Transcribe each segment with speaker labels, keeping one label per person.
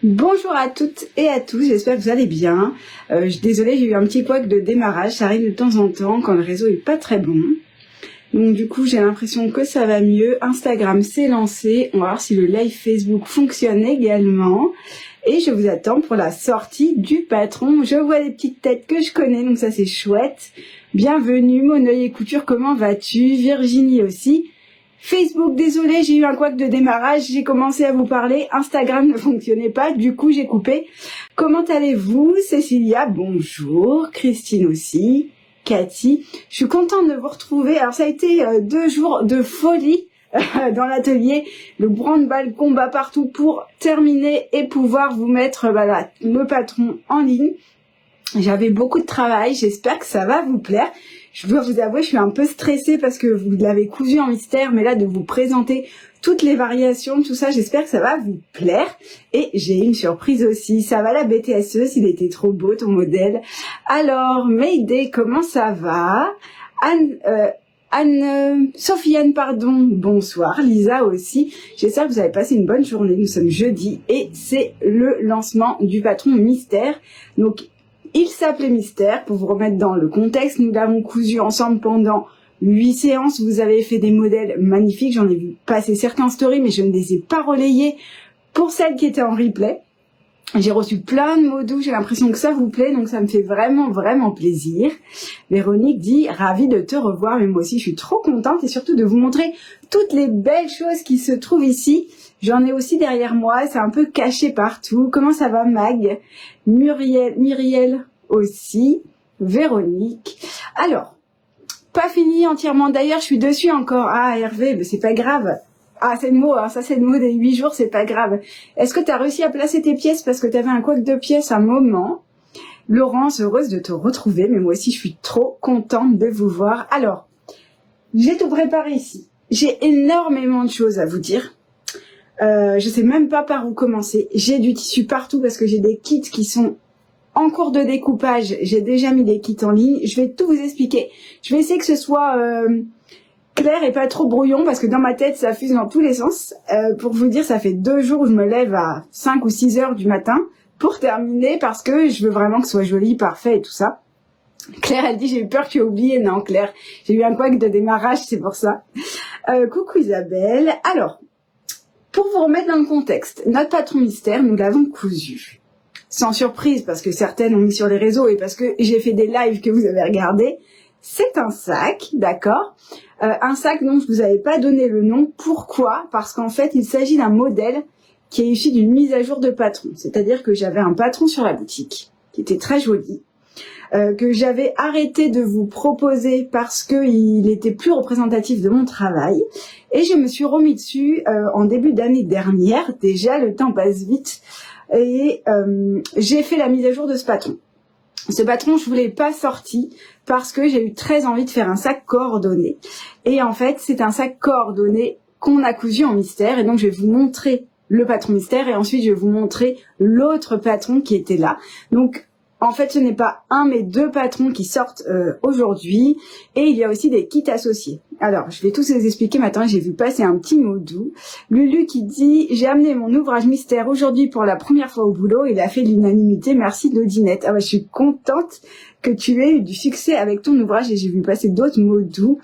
Speaker 1: Bonjour à toutes et à tous, j'espère que vous allez bien. Désolée, j'ai eu un petit couac de démarrage, ça arrive de temps en temps quand le réseau est pas très bon. Donc du coup, j'ai l'impression que ça va mieux. Instagram s'est lancé, on va voir si le live Facebook fonctionne également. Et je vous attends pour la sortie du patron. Je vois des petites têtes que je connais, donc ça c'est chouette. Bienvenue, Moneuil et Couture, comment vas-tu? Virginie aussi. Facebook, désolé, j'ai eu un couac de démarrage, j'ai commencé à vous parler, Instagram ne fonctionnait pas, du coup j'ai coupé. Comment allez-vous? Cécilia, bonjour, Christine aussi, Cathy, je suis contente de vous retrouver. Alors ça a été 2 jours de folie dans l'atelier, le branle-bas combat partout pour terminer et pouvoir vous mettre le patron en ligne. J'avais beaucoup de travail, j'espère que ça va vous plaire. Je dois vous avouer, je suis un peu stressée parce que vous l'avez cousu en mystère, mais là, de vous présenter toutes les variations, tout ça, j'espère que ça va vous plaire. Et j'ai une surprise aussi, ça va la BTSE, s'il était trop beau ton modèle. Alors, Mayday, comment ça va? Sofiane, pardon, bonsoir, Lisa aussi. J'espère que vous avez passé une bonne journée, nous sommes jeudi et c'est le lancement du patron mystère. Donc, il s'appelait Mystère, pour vous remettre dans le contexte, nous l'avons cousu ensemble pendant 8 séances, vous avez fait des modèles magnifiques, j'en ai vu passer certains stories, mais je ne les ai pas relayés pour celles qui étaient en replay. J'ai reçu plein de mots doux, j'ai l'impression que ça vous plaît, donc ça me fait vraiment, vraiment plaisir. Véronique dit, ravie de te revoir, mais moi aussi je suis trop contente, et surtout de vous montrer toutes les belles choses qui se trouvent ici. J'en ai aussi derrière moi, c'est un peu caché partout. Comment ça va, Mag? Myriel aussi, Véronique. Alors, pas fini entièrement. D'ailleurs, je suis dessus encore. Ah, Hervé, mais c'est pas grave. Ah, c'est le mot, hein. Ça c'est le mot des 8 jours, c'est pas grave. Est-ce que tu as réussi à placer tes pièces parce que tu avais un couac de pièces à un moment? Laurence, heureuse de te retrouver, mais moi aussi je suis trop contente de vous voir. Alors, j'ai tout préparé ici. J'ai énormément de choses à vous dire. Je sais même pas par où commencer. J'ai du tissu partout parce que j'ai des kits qui sont en cours de découpage. J'ai déjà mis des kits en ligne. Je vais tout vous expliquer. Je vais essayer que ce soit clair et pas trop brouillon parce que dans ma tête ça fuse dans tous les sens. Pour vous dire, ça fait 2 jours où je me lève à 5 ou 6 heures du matin pour terminer parce que je veux vraiment que ce soit joli, parfait et tout ça. Claire, elle dit, j'ai eu peur que tu aies oublié. Non, Claire, j'ai eu un couac de démarrage, c'est pour ça. Coucou Isabelle. Alors, pour vous remettre dans le contexte, notre patron mystère, nous l'avons cousu. Sans surprise, parce que certaines ont mis sur les réseaux et parce que j'ai fait des lives que vous avez regardés. C'est un sac, d'accord? Un sac dont je vous avais pas donné le nom. Pourquoi? Parce qu'en fait, il s'agit d'un modèle qui est issu d'une mise à jour de patron. C'est-à-dire que j'avais un patron sur la boutique, qui était très joli, que j'avais arrêté de vous proposer parce qu'il était plus représentatif de mon travail. Et je me suis remis dessus en début d'année dernière. Déjà, le temps passe vite. Et j'ai fait la mise à jour de ce patron. Ce patron, je ne voulais pas sorti parce que j'ai eu très envie de faire un sac coordonné. Et en fait, c'est un sac coordonné qu'on a cousu en mystère. Et donc, je vais vous montrer le patron mystère et ensuite, je vais vous montrer l'autre patron qui était là. Donc, en fait, ce n'est pas un, mais 2 patrons qui sortent aujourd'hui. Et il y a aussi des kits associés. Alors, je vais tous les expliquer maintenant. J'ai vu passer un petit mot doux. Lulu qui dit, j'ai amené mon ouvrage mystère aujourd'hui pour la première fois au boulot. Il a fait l'unanimité. Merci Lodinette. Ah ouais, je suis contente que tu aies eu du succès avec ton ouvrage. Et j'ai vu passer d'autres mots doux.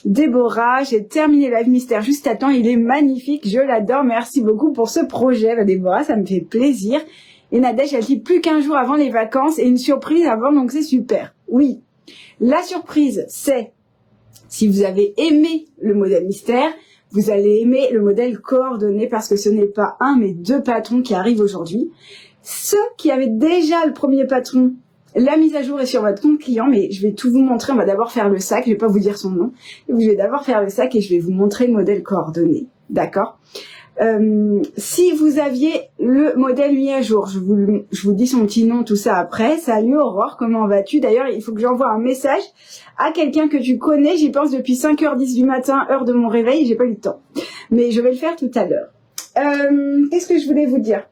Speaker 1: Déborah, j'ai terminé Live Mystère juste à temps. Il est magnifique. Je l'adore. Merci beaucoup pour ce projet. Déborah, ça me fait plaisir. Et Nadège, elle dit plus qu'1 jour avant les vacances et une surprise avant, donc c'est super. Oui, la surprise, c'est, si vous avez aimé le modèle mystère, vous allez aimer le modèle coordonné parce que ce n'est pas un, mais 2 patrons qui arrivent aujourd'hui. Ceux qui avaient déjà le premier patron, la mise à jour est sur votre compte client, mais je vais tout vous montrer. On va d'abord faire le sac, je vais pas vous dire son nom. Je vais d'abord faire le sac et je vais vous montrer le modèle coordonné. D'accord? Si vous aviez le modèle mis à jour, je vous dis son petit nom, tout ça après. Salut Aurore, comment vas-tu? D'ailleurs, il faut que j'envoie un message à quelqu'un que tu connais. J'y pense depuis 5h10 du matin, heure de mon réveil, j'ai pas eu le temps. Mais je vais le faire tout à l'heure. Qu'est-ce que je voulais vous dire?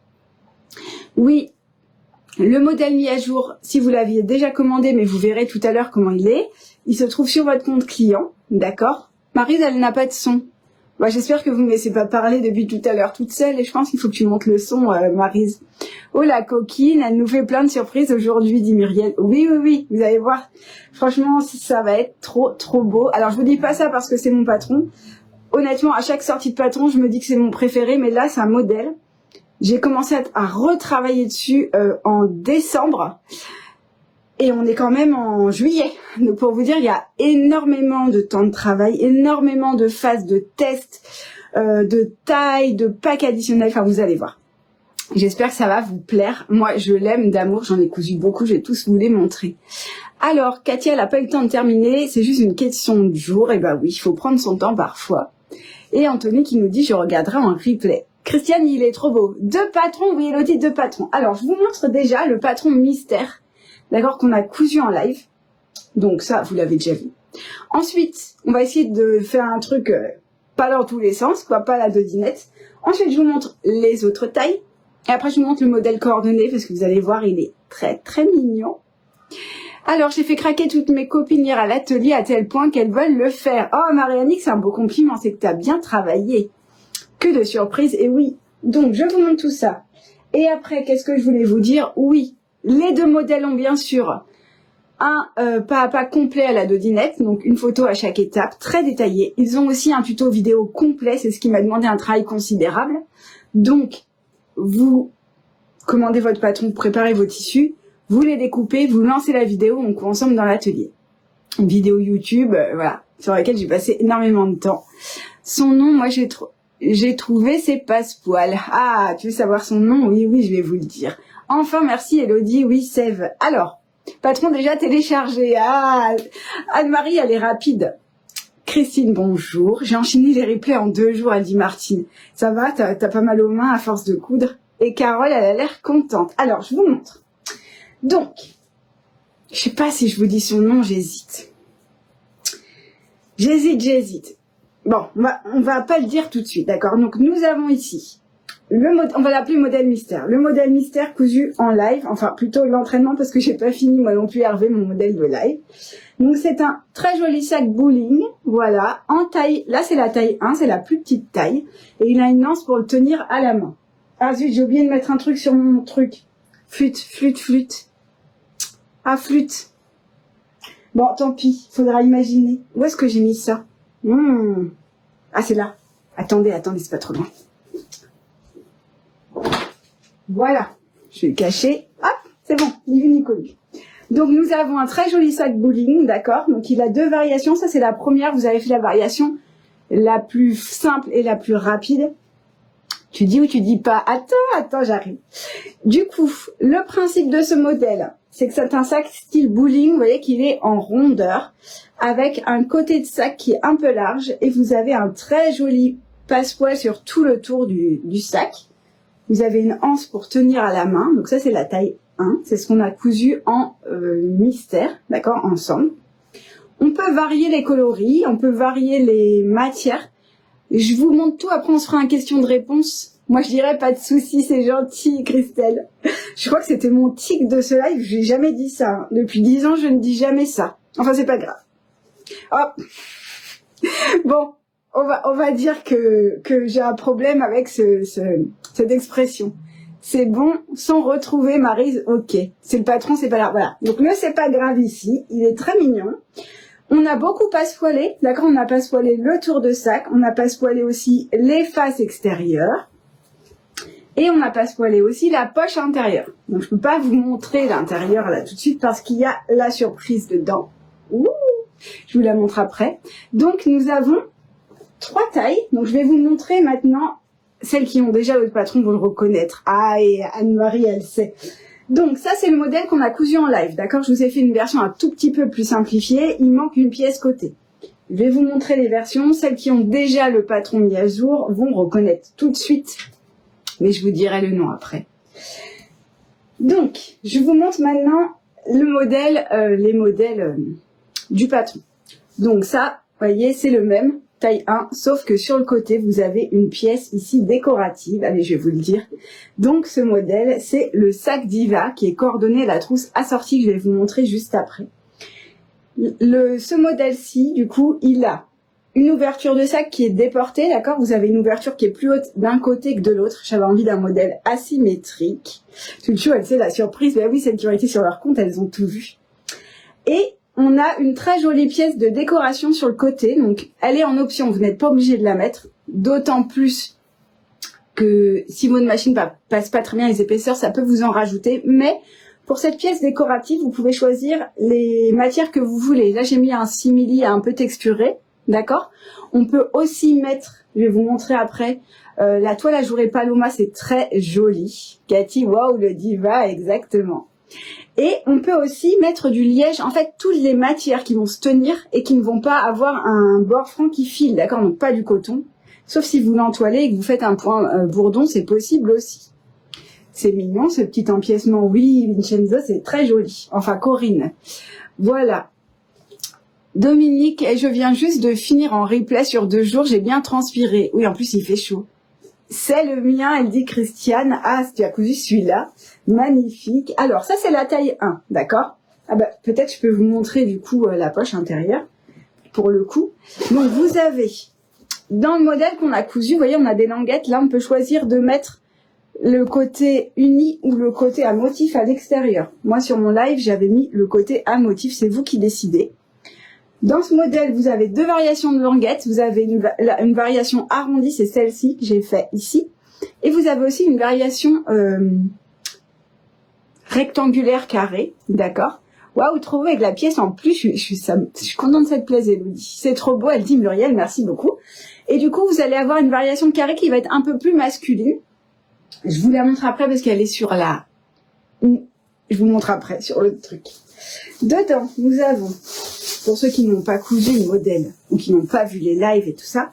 Speaker 1: Oui, le modèle mis à jour, si vous l'aviez déjà commandé, mais vous verrez tout à l'heure comment il est, il se trouve sur votre compte client, d'accord? Maryse, elle n'a pas de son. Bah, j'espère que vous ne me laissez pas parler depuis tout à l'heure toute seule et je pense qu'il faut que tu montes le son, Maryse. Oh, la coquine, elle nous fait plein de surprises aujourd'hui, dit Muriel. Oui, oui, oui, vous allez voir. Franchement, ça va être trop, trop beau. Alors, je vous dis pas ça parce que c'est mon patron. Honnêtement, à chaque sortie de patron, je me dis que c'est mon préféré, mais là, c'est un modèle. J'ai commencé à retravailler dessus en décembre. Et on est quand même en juillet. Donc pour vous dire, il y a énormément de temps de travail, énormément de phases de tests, de taille, de packs additionnels. Enfin, vous allez voir. J'espère que ça va vous plaire. Moi, je l'aime d'amour. J'en ai cousu beaucoup. Je vais tous vous les montrer. Alors, Katia, elle n'a pas eu le temps de terminer. C'est juste une question de jour. Et bah oui, il faut prendre son temps parfois. Et Anthony qui nous dit, je regarderai en replay. Christiane, il est trop beau. Deux patrons, oui, Elodie, deux patrons. Alors, je vous montre déjà le patron mystère. D'accord, qu'on a cousu en live. Donc ça, vous l'avez déjà vu. Ensuite, on va essayer de faire un truc pas dans tous les sens, quoi, pas la dodinette. Ensuite, je vous montre les autres tailles. Et après, je vous montre le modèle coordonné, parce que vous allez voir, il est très, très mignon. Alors, j'ai fait craquer toutes mes copines hier à l'atelier à tel point qu'elles veulent le faire. Oh, Marianique, c'est un beau compliment, c'est que tu as bien travaillé. Que de surprises, et oui. Donc, je vous montre tout ça. Et après, qu'est-ce que je voulais vous dire? Oui. Les deux modèles ont bien sûr un pas à pas complet à la dodinette, donc une photo à chaque étape, très détaillée. Ils ont aussi un tuto vidéo complet, c'est ce qui m'a demandé un travail considérable. Donc, vous commandez votre patron, vous préparez vos tissus, vous les découpez, vous lancez la vidéo, on court ensemble dans l'atelier. Une vidéo YouTube, voilà, sur laquelle j'ai passé énormément de temps. Son nom, moi j'ai trouvé ses passepoils. Ah, tu veux savoir son nom? Oui, oui, je vais vous le dire. Enfin, merci Elodie, oui, Sève. Alors, patron déjà téléchargé. Ah, Anne-Marie, elle est rapide. Christine, bonjour. J'ai enchaîné les replays en 2 jours, elle dit Martine. Ça va, t'as pas mal aux mains à force de coudre? Et Carole, elle a l'air contente. Alors, je vous montre. Donc, je sais pas si je vous dis son nom, j'hésite. J'hésite. Bon, on va pas le dire tout de suite, d'accord? Donc, nous avons ici on va l'appeler modèle mystère. Le modèle mystère cousu en live, enfin plutôt l'entraînement parce que j'ai pas fini moi non plus Hervé mon modèle de live. Donc c'est un très joli sac bowling, voilà, en taille, là c'est la taille 1, c'est la plus petite taille, et il a une lance pour le tenir à la main. Ah zut, j'ai oublié de mettre un truc sur mon truc. Flûte. Ah, flûte. Bon, tant pis, faudra imaginer. Où est-ce que j'ai mis ça? Ah, c'est là. Attendez, c'est pas trop loin. Voilà, je vais le cacher. Hop, c'est bon, ni vu ni connu. Donc nous avons un très joli sac bowling, d'accord? Donc il a 2 variations, ça c'est la première, vous avez fait la variation la plus simple et la plus rapide. Tu dis ou tu dis pas? Attends, j'arrive. Du coup, le principe de ce modèle, c'est que c'est un sac style bowling, vous voyez qu'il est en rondeur, avec un côté de sac qui est un peu large, et vous avez un très joli passepoil sur tout le tour du sac. Vous avez une anse pour tenir à la main, donc ça c'est la taille 1, c'est ce qu'on a cousu en mystère, d'accord, ensemble. On peut varier les coloris, on peut varier les matières. Je vous montre tout, après on se fera une question de réponse. Moi je dirais pas de soucis, c'est gentil Christelle. Je crois que c'était mon tic de ce live, j'ai jamais dit ça. Depuis 10 ans je ne dis jamais ça. Enfin c'est pas grave. Hop. Bon. On va dire que j'ai un problème avec cette expression. C'est bon, sont retrouvés, Maryse, ok. C'est le patron, c'est pas là. Voilà. Donc le c'est pas grave ici, il est très mignon. On a beaucoup passepoilé, d'accord? On a passepoilé le tour de sac, on a passepoilé aussi les faces extérieures. Et on a passepoilé aussi la poche intérieure. Donc je peux pas vous montrer l'intérieur là tout de suite parce qu'il y a la surprise dedans. Ouh, je vous la montre après. Donc nous avons 3 tailles, donc je vais vous montrer maintenant celles qui ont déjà le patron vont le reconnaître. Ah, et Anne-Marie, elle sait. Donc ça c'est le modèle qu'on a cousu en live, d'accord? Je vous ai fait une version un tout petit peu plus simplifiée, il manque une pièce côté. Je vais vous montrer les versions, celles qui ont déjà le patron mis à jour vont reconnaître tout de suite, mais je vous dirai le nom après. Donc, je vous montre maintenant le modèle, les modèles du patron. Donc ça, vous voyez, c'est le même. Taille 1, sauf que sur le côté, vous avez une pièce ici décorative. Allez, je vais vous le dire. Donc, ce modèle, c'est le sac Diva qui est coordonné à la trousse assortie que je vais vous montrer juste après. Ce modèle-ci, du coup, il a une ouverture de sac qui est déportée, d'accord? Vous avez une ouverture qui est plus haute d'un côté que de l'autre. J'avais envie d'un modèle asymétrique. Tulcho, elle sait la surprise. Ben oui, celles qui ont été sur leur compte, elles ont tout vu. Et on a une très jolie pièce de décoration sur le côté. Donc, elle est en option. Vous n'êtes pas obligé de la mettre. D'autant plus que si votre machine passe pas très bien les épaisseurs, ça peut vous en rajouter. Mais pour cette pièce décorative, vous pouvez choisir les matières que vous voulez. Là, j'ai mis un simili un peu texturé. D'accord? On peut aussi mettre, je vais vous montrer après, la toile ajourée Paloma, c'est très joli. Cathy, waouh, le diva, exactement. Et on peut aussi mettre du liège, en fait, toutes les matières qui vont se tenir et qui ne vont pas avoir un bord franc qui file, d'accord? Donc pas du coton. Sauf si vous l'entoilez et que vous faites un point bourdon, c'est possible aussi. C'est mignon, ce petit empiècement. Oui, Vincenzo, c'est très joli. Enfin, Corinne. Voilà. Dominique, et je viens juste de finir en replay sur 2 jours, j'ai bien transpiré. Oui, en plus, il fait chaud. C'est le mien, elle dit Christiane. Ah, tu as cousu celui-là. Magnifique. Alors, ça, c'est la taille 1, d'accord? Ah bah, peut-être je peux vous montrer, du coup, la poche intérieure, pour le coup. Donc, vous avez, dans le modèle qu'on a cousu, vous voyez, on a des languettes. Là, on peut choisir de mettre le côté uni ou le côté à motif à l'extérieur. Moi, sur mon live, j'avais mis le côté à motif. C'est vous qui décidez. Dans ce modèle, vous avez 2 variations de languettes. Vous avez une variation arrondie, c'est celle-ci que j'ai fait ici. Et vous avez aussi une variation rectangulaire carrée, d'accord? Waouh, trop beau avec la pièce en plus. Je suis contente que ça te plaise, Elodie. C'est trop beau, elle dit Muriel, merci beaucoup. Et du coup, vous allez avoir une variation de carré qui va être un peu plus masculine. Je vous la montre après parce qu'elle est sur la... Je vous montre après sur le truc. Dedans, nous avons... Pour ceux qui n'ont pas cousu le modèle ou qui n'ont pas vu les lives et tout ça,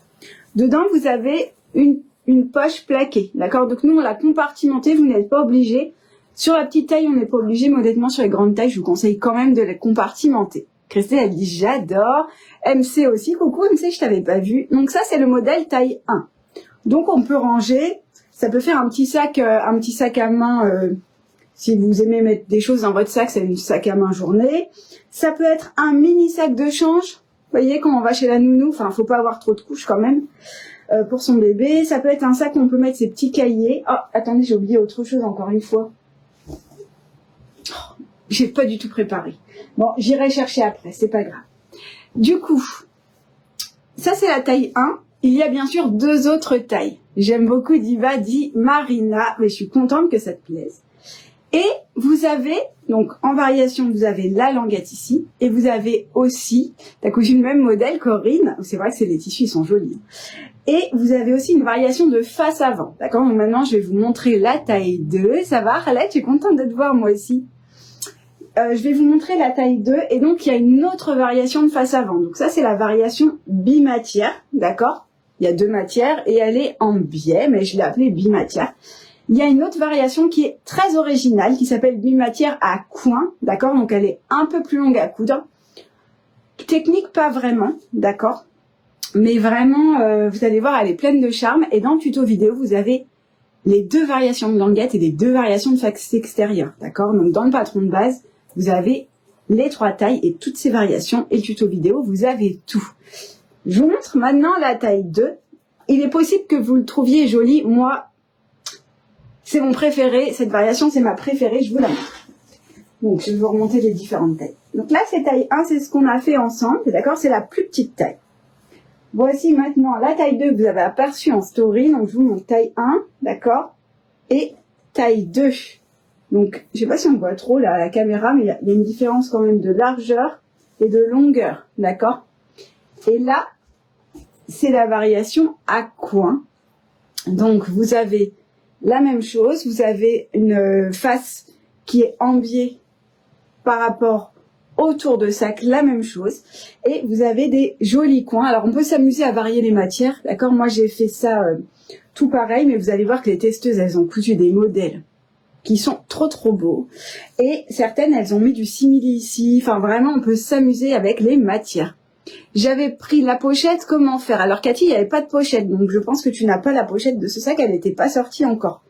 Speaker 1: dedans vous avez une poche plaquée, d'accord? Donc nous on l'a compartimentée, vous n'êtes pas obligé. Sur la petite taille, on n'est pas obligé, mais honnêtement sur les grandes tailles, je vous conseille quand même de les compartimenter. Christelle elle dit j'adore. MC aussi, coucou MC, je t'avais pas vu. Donc ça c'est le modèle taille 1. Donc on peut ranger, ça peut faire un petit sac à main. Si vous aimez mettre des choses dans votre sac, c'est un sac à main journée. Ça peut être un mini sac de change. Vous voyez, quand on va chez la nounou, enfin, faut pas avoir trop de couches quand même, pour son bébé. Ça peut être un sac où on peut mettre ses petits cahiers. Oh, attendez, j'ai oublié autre chose encore une fois. Oh, j'ai pas du tout préparé. Bon, j'irai chercher après, c'est pas grave. Du coup, ça c'est la taille 1. Il y a bien sûr 2 autres tailles. J'aime beaucoup Diva, dit Marina, mais je suis contente que ça te plaise. Et vous avez, donc en variation, vous avez la languette ici, et vous avez aussi, t'as cousu le même modèle, Corinne, c'est vrai que les tissus, ils sont jolis. Et vous avez aussi une variation de face avant, d'accord? Donc maintenant, je vais vous montrer la taille 2. Ça va, Arlette? Je suis contente de te voir, moi aussi. Je vais vous montrer la taille 2, et donc il y a une autre variation de face avant. Donc ça, c'est la variation bimatière, d'accord? Il y a 2 matières, et elle est en biais, mais je l'ai appelée bimatière. Il y a une autre variation qui est très originale, qui s'appelle bimatière à coin, d'accord? Donc elle est un peu plus longue à coudre. Technique, pas vraiment, d'accord? Mais vraiment, vous allez voir, elle est pleine de charme. Et dans le tuto vidéo, vous avez les 2 variations de languette et les 2 variations de face extérieure, d'accord? Donc dans le patron de base, vous avez les 3 tailles et toutes ces variations. Et le tuto vidéo, vous avez tout. Je vous montre maintenant la taille 2. Il est possible que vous le trouviez joli. Moi, c'est mon préféré, cette variation c'est ma préférée, je vous la montre. Donc je vais vous remonter les différentes tailles. Donc là c'est taille 1, c'est ce qu'on a fait ensemble, d'accord? C'est la plus petite taille. Voici maintenant la taille 2 que vous avez aperçue en story, donc je vous montre taille 1, d'accord? Et taille 2. Donc je sais pas si on voit trop là à la caméra, mais il y a une différence quand même de largeur et de longueur, d'accord? Et là, c'est la variation à coin. Donc vous avez la même chose, vous avez une face qui est en biais par rapport au tour de sac, la même chose. Et vous avez des jolis coins. Alors on peut s'amuser à varier les matières, d'accord? Moi j'ai fait ça tout pareil, mais vous allez voir que les testeuses, elles ont cousu des modèles qui sont trop beaux. Et certaines, elles ont mis du simili ici. Enfin vraiment, on peut s'amuser avec les matières. J'avais pris la pochette, comment faire? Alors Cathy, il n'y avait pas de pochette, donc je pense que tu n'as pas la pochette de ce sac, elle n'était pas sortie encore.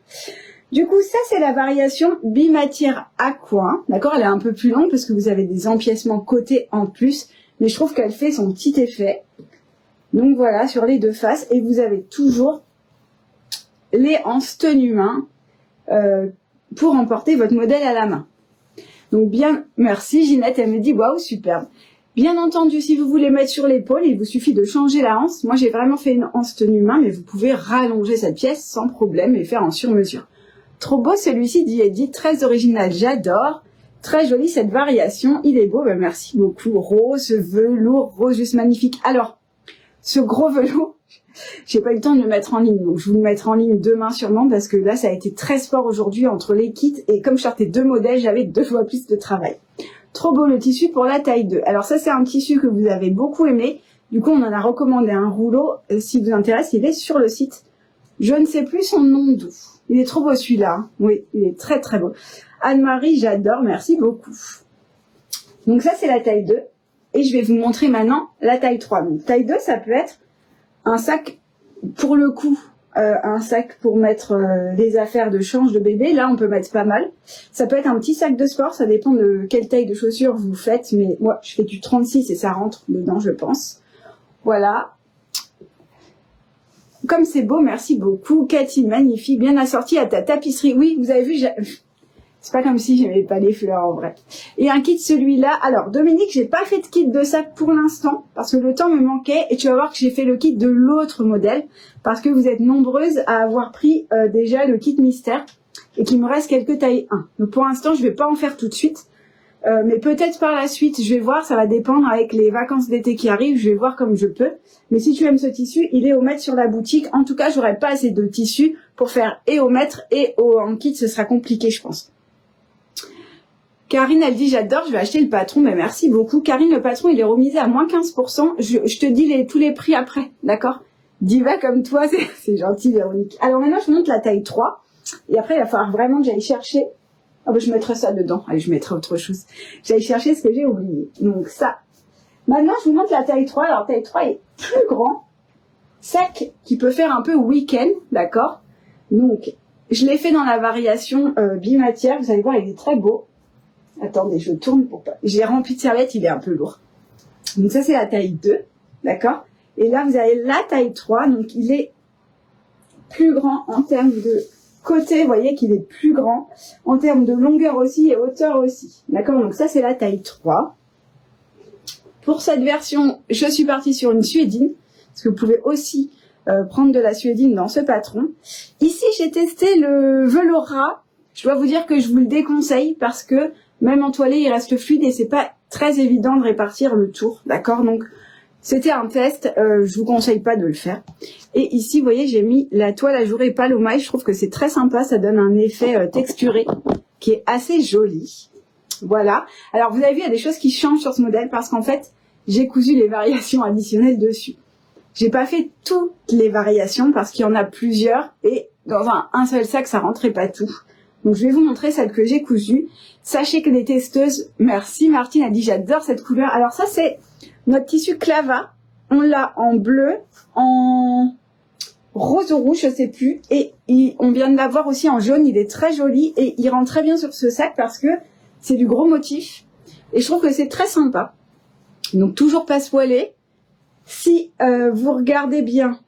Speaker 1: Du coup, ça c'est la variation bimatière à coin, d'accord? Elle est un peu plus longue parce que vous avez des empiècements côté en plus, mais je trouve qu'elle fait son petit effet. Donc voilà, sur les deux faces. Et vous avez toujours les hanches tenue main pour emporter votre modèle à la main. Donc bien, merci Ginette, elle me dit waouh, superbe. Bien entendu, si vous voulez mettre sur l'épaule, il vous suffit de changer la hanche. Moi, j'ai vraiment fait une hanche tenue main, mais vous pouvez rallonger cette pièce sans problème et faire en sur-mesure. Trop beau celui-ci, dit Edith, très original, j'adore. Très jolie cette variation, il est beau, ben merci beaucoup. Rose, velours, rose juste magnifique. Alors, ce gros velours, j'ai pas eu le temps de le mettre en ligne, donc je vais vous le mettre en ligne demain sûrement, parce que là, ça a été très sport aujourd'hui entre les kits, et comme je sortais 2 modèles, j'avais 2 fois plus de travail. Trop beau le tissu pour la taille 2. Alors ça, c'est un tissu que vous avez beaucoup aimé. Du coup, on en a recommandé un rouleau. Si vous intéresse, il est sur le site. Je ne sais plus son nom d'où. Il est trop beau celui-là. Hein. Oui, il est très très beau. Anne-Marie, j'adore. Merci beaucoup. Donc ça, c'est la taille 2. Et je vais vous montrer maintenant la taille 3. Donc taille 2, ça peut être un sac pour le coup. Un sac pour mettre des affaires de change de bébé. Là, on peut mettre pas mal. Ça peut être un petit sac de sport. Ça dépend de quelle taille de chaussures vous faites. Mais moi, je fais du 36 et ça rentre dedans, je pense. Voilà. Comme c'est beau, merci beaucoup. Cathy, magnifique. Bien assorti à ta tapisserie. Oui, vous avez vu, c'est pas comme si j'aimais pas les fleurs en vrai. Et un kit celui-là. Alors, Dominique, j'ai pas fait de kit de sac pour l'instant parce que le temps me manquait et tu vas voir que j'ai fait le kit de l'autre modèle parce que vous êtes nombreuses à avoir pris déjà le kit mystère et qu'il me reste quelques tailles 1. Donc pour l'instant, je vais pas en faire tout de suite. Mais peut-être par la suite, je vais voir, ça va dépendre avec les vacances d'été qui arrivent, je vais voir comme je peux. Mais si tu aimes ce tissu, il est au mètre sur la boutique. En tout cas, j'aurai pas assez de tissu pour faire et au mètre et en kit, ce sera compliqué, je pense. Karine, elle dit, j'adore, je vais acheter le patron. Mais merci beaucoup. Karine, le patron, il est remisé à moins 15%. Je te dis tous les prix après, d'accord? Diva comme toi, c'est gentil, Véronique. Alors maintenant, je monte la taille 3. Et après, il va falloir vraiment que j'aille chercher. Ah ben, je mettrai ça dedans. Allez, je mettrai autre chose. J'aille chercher ce que j'ai oublié. Donc ça. Maintenant, je vous montre la taille 3. Alors, taille 3 est plus grand. Sac qui peut faire un peu week-end, d'accord? Donc, je l'ai fait dans la variation bimatière. Vous allez voir, il est très beau. Attendez, je tourne pour pas... J'ai rempli de serviettes, il est un peu lourd. Donc ça, c'est la taille 2, d'accord? Et là, vous avez la taille 3. Donc, il est plus grand en termes de... côté, vous voyez qu'il est plus grand en termes de longueur aussi et hauteur aussi. D'accord? Donc ça, c'est la taille 3. Pour cette version, je suis partie sur une suédine, parce que vous pouvez aussi prendre de la suédine dans ce patron. Ici, j'ai testé le velours ras. Je dois vous dire que je vous le déconseille parce que même en toilette, il reste fluide et c'est pas très évident de répartir le tour. D'accord? Donc, c'était un test, je vous conseille pas de le faire. Et ici, vous voyez, j'ai mis la toile ajourée Palomai. Je trouve que c'est très sympa, ça donne un effet texturé qui est assez joli. Voilà. Alors, vous avez vu, il y a des choses qui changent sur ce modèle parce qu'en fait, j'ai cousu les variations additionnelles dessus. J'ai pas fait toutes les variations parce qu'il y en a plusieurs et dans un seul sac, ça rentrait pas tout. Donc, je vais vous montrer celle que j'ai cousue. Sachez que les testeuses, merci Martine, a dit j'adore cette couleur. Alors ça, c'est notre tissu Clava. On l'a en bleu, en rose ou rouge, je sais plus. Et on vient de l'avoir aussi en jaune. Il est très joli et il rentre très bien sur ce sac parce que c'est du gros motif. Et je trouve que c'est très sympa. Donc toujours pas poilé. Si vous regardez bien,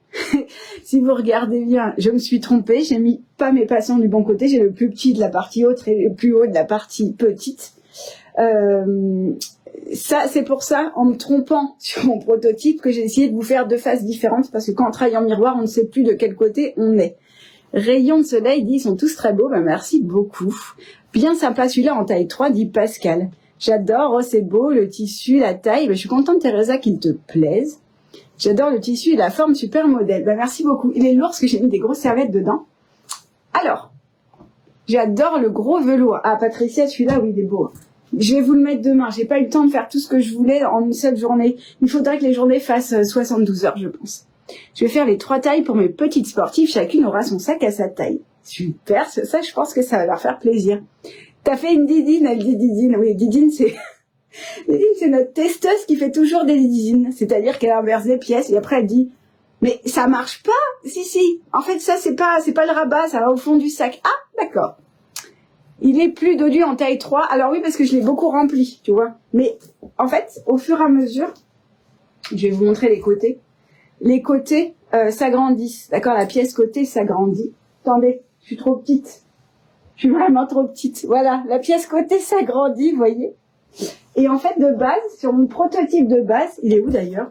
Speaker 1: si vous regardez bien, je me suis trompée. J'ai mis pas mes passants du bon côté. J'ai le plus petit de la partie haute et le plus haut de la partie petite. Ça, c'est pour ça, en me trompant sur mon prototype, que j'ai essayé de vous faire 2 faces différentes, parce que quand on travaille en miroir, on ne sait plus de quel côté on est. Rayon de soleil dit, ils sont tous très beaux, ben merci beaucoup. Bien sympa celui-là en taille 3, dit Pascal. J'adore, oh c'est beau, le tissu, la taille, ben, je suis contente Teresa qu'il te plaise. J'adore le tissu et la forme, super modèle. Ben merci beaucoup. Il est lourd parce que j'ai mis des grosses serviettes dedans. Alors, j'adore le gros velours. Ah Patricia, celui-là, oui, il est beau. Je vais vous le mettre demain. J'ai pas eu le temps de faire tout ce que je voulais en une seule journée. Il faudrait que les journées fassent 72 heures, je pense. Je vais faire les 3 tailles pour mes petites sportives. Chacune aura son sac à sa taille. Super. Ça, je pense que ça va leur faire plaisir. T'as fait une Didine, elle dit Didine. Oui, Didine, c'est... Didine, c'est notre testeuse qui fait toujours des Didines. C'est-à-dire qu'elle inverse les pièces et après elle dit mais ça marche pas. Si. En fait, ça, c'est pas le rabat. Ça va au fond du sac. Ah, d'accord. Il est plus dodu en taille 3. Alors oui, parce que je l'ai beaucoup rempli, tu vois. Mais en fait, au fur et à mesure, je vais vous montrer les côtés. les côtés s'agrandissent. D'accord, la pièce côté s'agrandit. Attendez, je suis trop petite. Je suis vraiment trop petite. Voilà, la pièce côté s'agrandit, vous voyez. Et en fait, de base, sur mon prototype de base, il est où d'ailleurs?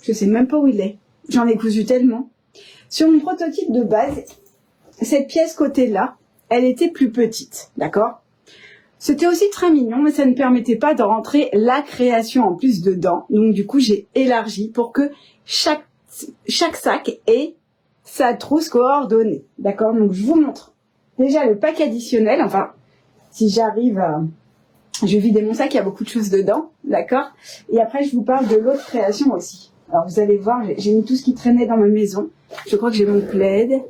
Speaker 1: Je sais même pas où il est. J'en ai cousu tellement. Sur mon prototype de base, cette pièce côté-là, elle était plus petite, d'accord? C'était aussi très mignon, mais ça ne permettait pas de rentrer la création en plus dedans. Donc du coup, j'ai élargi pour que chaque sac ait sa trousse coordonnée, d'accord? Donc je vous montre déjà le pack additionnel. Enfin, si j'arrive à... Je vide mon sac, il y a beaucoup de choses dedans, d'accord? Et après, je vous parle de l'autre création aussi. Alors vous allez voir, j'ai mis tout ce qui traînait dans ma maison. Je crois que j'ai mon plaid.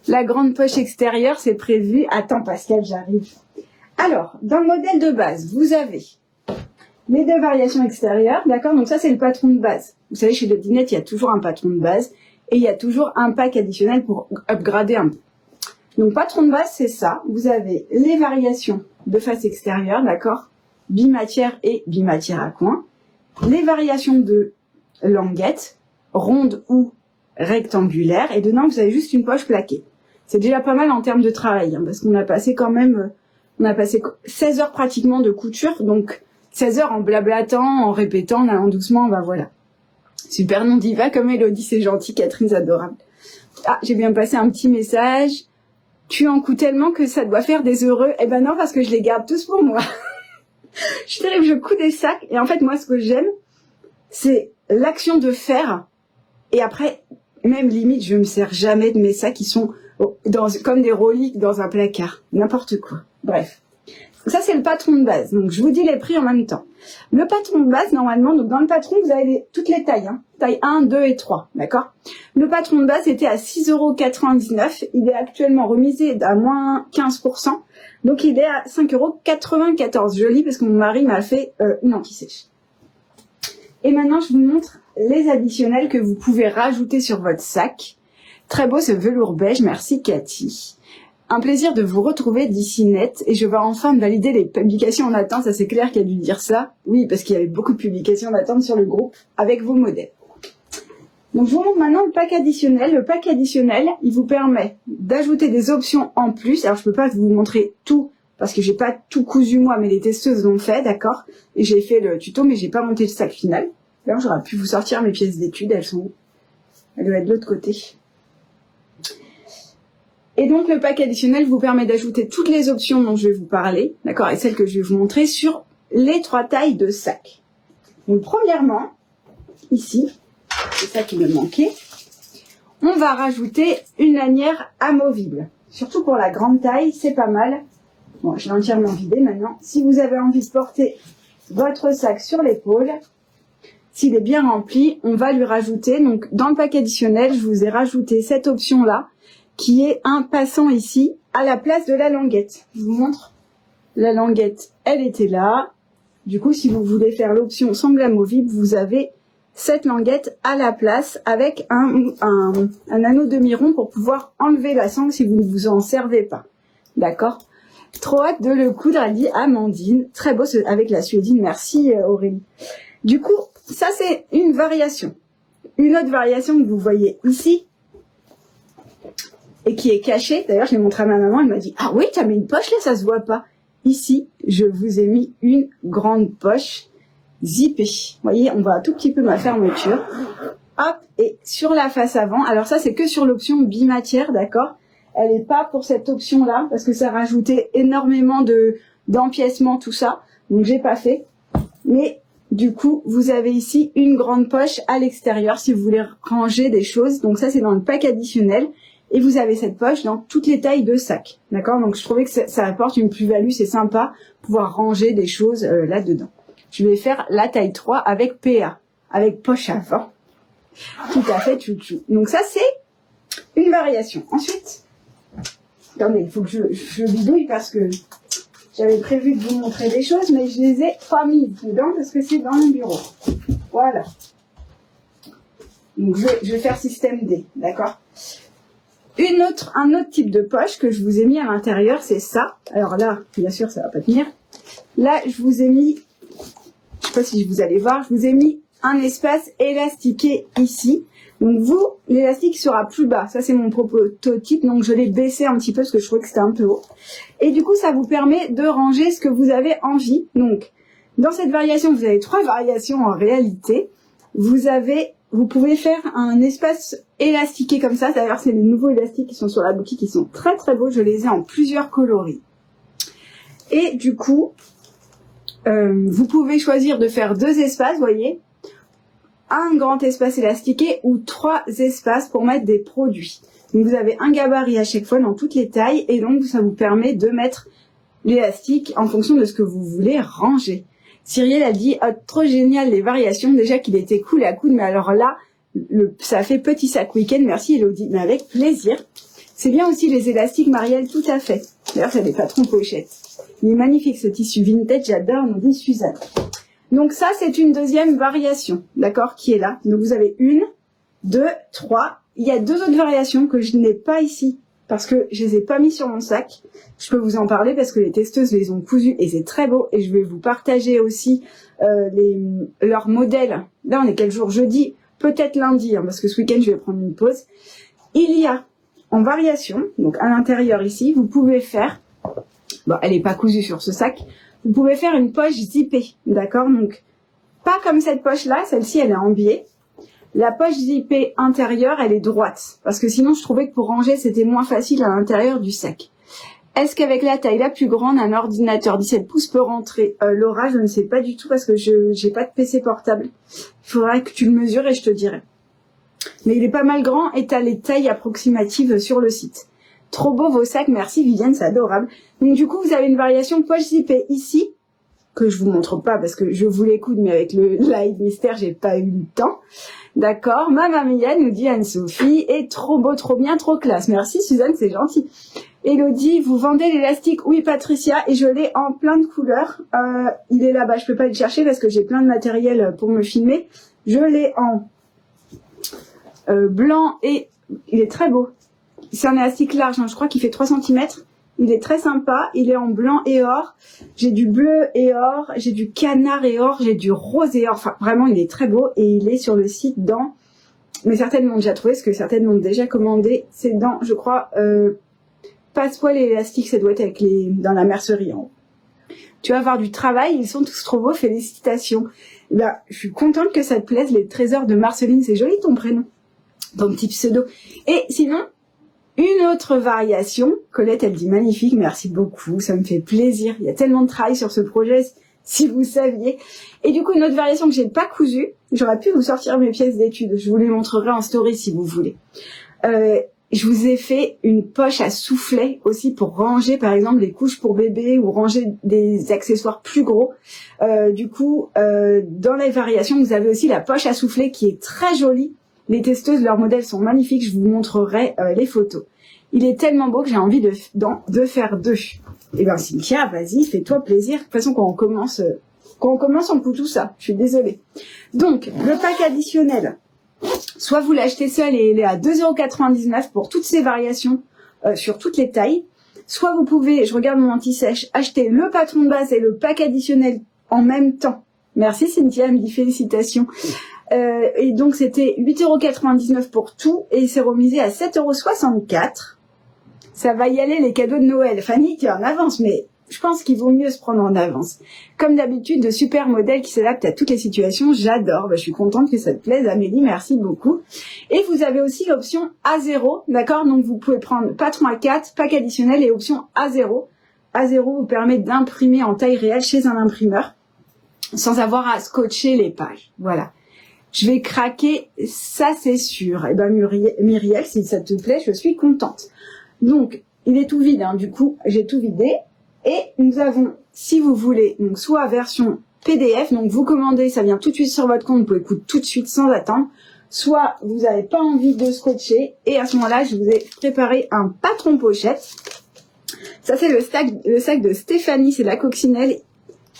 Speaker 1: La grande poche extérieure, c'est prévu. Attends Pascal, j'arrive. Alors, dans le modèle de base, vous avez les deux variations extérieures, d'accord? Donc ça, c'est le patron de base. Vous savez, chez Dinette, il y a toujours un patron de base et il y a toujours un pack additionnel pour upgrader un peu. Donc, patron de base, c'est ça. Vous avez les variations de face extérieure, d'accord? Bimatière et bimatière à coin. Les variations de languette, ronde ou rectangulaire. Et dedans, vous avez juste une poche plaquée. C'est déjà pas mal en termes de travail, hein, parce qu'on a passé quand même... On a passé 16 heures pratiquement de couture, donc 16 heures en blablatant, en répétant, en allant doucement, bah voilà. Super nom diva comme Elodie, c'est gentil, Catherine, c'est adorable. Ah, j'ai bien passé un petit message. Tu en couds tellement que ça doit faire des heureux. Eh ben non, parce que je les garde tous pour moi. Je suis terrible, je couds des sacs, et en fait, moi, ce que j'aime, c'est l'action de faire, et après, même limite, je me sers jamais de mes sacs qui sont comme des reliques dans un placard. N'importe quoi. Bref. Ça, c'est le patron de base. Donc, je vous dis les prix en même temps. Le patron de base, normalement, donc dans le patron, vous avez toutes les tailles, hein. Taille 1, 2 et 3. D'accord? Le patron de base était à 6,99 €. Il est actuellement remisé à moins 15%. Donc, il est à 5,94 €. Joli, parce que mon mari m'a fait une anti-sèche. Et maintenant, je vous montre les additionnels que vous pouvez rajouter sur votre sac. Très beau ce velours beige, merci Cathy. Un plaisir de vous retrouver d'ici net et je vais enfin valider les publications en attente, ça c'est clair qu'il a dû dire ça. Oui, parce qu'il y avait beaucoup de publications en attente sur le groupe avec vos modèles. Donc je vous montre maintenant le pack additionnel. Le pack additionnel, il vous permet d'ajouter des options en plus. Alors je peux pas vous montrer tout parce que j'ai pas tout cousu moi, mais les testeuses l'ont fait, d'accord? Et j'ai fait le tuto, mais j'ai pas monté le sac final. Alors j'aurais pu vous sortir mes pièces d'études, elles sont où? Elles doivent être de l'autre côté. Et donc, le pack additionnel vous permet d'ajouter toutes les options dont je vais vous parler, d'accord, et celles que je vais vous montrer sur les 3 tailles de sac. Donc, premièrement, ici, c'est ça qui me manquait, on va rajouter une lanière amovible. Surtout pour la grande taille, c'est pas mal. Bon, je l'ai entièrement vidé maintenant. Si vous avez envie de porter votre sac sur l'épaule, s'il est bien rempli, on va lui rajouter, donc dans le pack additionnel, je vous ai rajouté cette option-là, qui est un passant ici, à la place de la languette. Je vous montre. La languette, elle était là. Du coup, si vous voulez faire l'option sangle amovible, vous avez cette languette à la place avec un anneau demi-rond pour pouvoir enlever la sangle si vous ne vous en servez pas. D'accord? Trop hâte de le coudre, a dit Amandine. Très beau avec la suédine. Merci Aurélie. Du coup, ça c'est une variation. Une autre variation que vous voyez ici, et qui est cachée. D'ailleurs, je l'ai montré à ma maman, elle m'a dit « Ah oui, t'as mis une poche là, ça se voit pas. » Ici, je vous ai mis une grande poche zippée. Vous voyez, on voit un tout petit peu ma fermeture. Hop, et sur la face avant, alors ça, c'est que sur l'option bimatière, d'accord? Elle n'est pas pour cette option-là, parce que ça rajoutait énormément d'empiècements, tout ça. Donc, j'ai pas fait. Mais du coup, vous avez ici une grande poche à l'extérieur si vous voulez ranger des choses. Donc ça, c'est dans le pack additionnel. Et vous avez cette poche dans toutes les tailles de sac. D'accord? Donc je trouvais que ça apporte une plus-value, c'est sympa, pouvoir ranger des choses là-dedans. Je vais faire la taille 3 avec PA, avec poche avant. Tout à fait, chouchou. Donc ça, c'est une variation. Ensuite, attendez, il faut que je bidouille parce que j'avais prévu de vous montrer des choses, mais je les ai pas mises dedans parce que c'est dans mon bureau. Voilà. Donc je vais faire système D, d'accord? Un autre type de poche que je vous ai mis à l'intérieur, c'est ça. Alors là, bien sûr, ça va pas tenir. Là, je vous ai mis, je sais pas si vous allez voir, je vous ai mis un espace élastiqué ici. Donc vous, l'élastique sera plus bas. Ça, c'est mon prototype, donc je l'ai baissé un petit peu parce que je trouvais que c'était un peu haut. Et du coup, ça vous permet de ranger ce que vous avez envie. Donc, dans cette variation, vous avez 3 variations en réalité. Vous pouvez faire un espace élastiqué comme ça. D'ailleurs, c'est les nouveaux élastiques qui sont sur la boutique, qui sont très très beaux. Je les ai en plusieurs coloris. Et du coup, vous pouvez choisir de faire 2 espaces, vous voyez. Un grand espace élastiqué ou 3 espaces pour mettre des produits. Donc vous avez un gabarit à chaque fois dans toutes les tailles et donc ça vous permet de mettre l'élastique en fonction de ce que vous voulez ranger. Cyrielle a dit oh, trop génial les variations, déjà qu'il était cool à coudre, mais alors là ça fait petit sac week-end. Merci Elodie, mais avec plaisir. C'est bien aussi les élastiques Marielle, tout à fait. D'ailleurs c'est des patrons pochettes. Il est magnifique ce tissu vintage, j'adore, nous dit Suzanne. Donc ça, c'est une deuxième variation, d'accord, qui est là. Donc vous avez 1, 2, 3. Il y a 2 autres variations que je n'ai pas ici, parce que je les ai pas mis sur mon sac. Je peux vous en parler parce que les testeuses les ont cousus et c'est très beau. Et je vais vous partager aussi leurs modèles. Là, on est quel jour? Jeudi, peut-être lundi, hein, parce que ce week-end, je vais prendre une pause. Il y a en variation, donc à l'intérieur ici, vous pouvez faire... Bon, elle n'est pas cousue sur ce sac. Vous pouvez faire une poche zippée, d'accord? Donc, pas comme cette poche-là, celle-ci, elle est en biais. La poche zippée intérieure, elle est droite. Parce que sinon, je trouvais que pour ranger, c'était moins facile à l'intérieur du sac. Est-ce qu'avec la taille la plus grande, un ordinateur 17 pouces peut rentrer? Laura, je ne sais pas du tout parce que je n'ai pas de PC portable. Il faudrait que tu le mesures et je te dirai. Mais il est pas mal grand et tu as les tailles approximatives sur le site. Trop beau vos sacs, merci Viviane, c'est adorable. Donc du coup, vous avez une variation poche zippée ici, que je vous montre pas parce que je voulais coudre, mais avec le light mystère, j'ai pas eu le temps. D'accord, Maman Mia nous dit Anne-Sophie, et trop beau, trop bien, trop classe. Merci Suzanne, c'est gentil. Elodie, vous vendez l'élastique? Oui Patricia, et je l'ai en plein de couleurs. Il est là-bas, je peux pas le chercher parce que j'ai plein de matériel pour me filmer. Je l'ai en blanc et il est très beau. C'est un élastique large, hein, je crois qu'il fait 3 cm. Il est très sympa, il est en blanc et or. J'ai du bleu et or, j'ai du canard et or, j'ai du rose et or. Enfin, vraiment, il est très beau et il est sur le site dans... Mais certaines l'ont déjà trouvé, parce que certaines l'ont déjà commandé. C'est dans, je crois, Passepoil et élastique, ça doit être avec dans la mercerie en haut. Tu vas avoir du travail, ils sont tous trop beaux, félicitations. Ben, je suis contente que ça te plaise, les trésors de Marceline, c'est joli ton prénom, ton petit pseudo. Et sinon... Une autre variation, Colette, elle dit magnifique, merci beaucoup, ça me fait plaisir. Il y a tellement de travail sur ce projet, si vous saviez. Et du coup, une autre variation que j'ai pas cousue, j'aurais pu vous sortir mes pièces d'études, je vous les montrerai en story si vous voulez. Je vous ai fait une poche à soufflet aussi pour ranger par exemple des couches pour bébé ou ranger des accessoires plus gros. Du coup, dans les variations, vous avez aussi la poche à soufflet qui est très jolie. Les testeuses, leurs modèles sont magnifiques, je vous montrerai les photos. Il est tellement beau que j'ai envie de faire 2. Eh bien Cynthia, vas-y, fais-toi plaisir. De toute façon, quand on commence, on coud tout ça. Je suis désolée. Donc, le pack additionnel, soit vous l'achetez seul et il est à 2,99 € pour toutes ces variations sur toutes les tailles. Soit vous pouvez, je regarde mon anti-sèche, acheter le patron de base et le pack additionnel en même temps. Merci Cynthia, elle me dit félicitations. Et donc c'était 8,99 € pour tout et c'est remisé à 7,64 €. Ça va y aller les cadeaux de Noël. Fanny, tu es en avance, mais je pense qu'il vaut mieux se prendre en avance. Comme d'habitude, de super modèles qui s'adaptent à toutes les situations, j'adore. Je suis contente que ça te plaise, Amélie, merci beaucoup. Et vous avez aussi l'option A0, d'accord? Donc vous pouvez prendre patron A4, pack additionnel et option A0. A0 vous permet d'imprimer en taille réelle chez un imprimeur sans avoir à scotcher les pages. Voilà. Je vais craquer, ça c'est sûr. Eh ben Myriel, si ça te plaît, je suis contente. Donc, il est tout vide, hein, du coup, j'ai tout vidé. Et nous avons, si vous voulez, donc soit version PDF, donc vous commandez, ça vient tout de suite sur votre compte, vous pouvez coudre tout de suite sans attendre. Soit vous n'avez pas envie de scotcher, et à ce moment-là, je vous ai préparé un patron pochette. Ça c'est le sac de Stéphanie, c'est la coccinelle.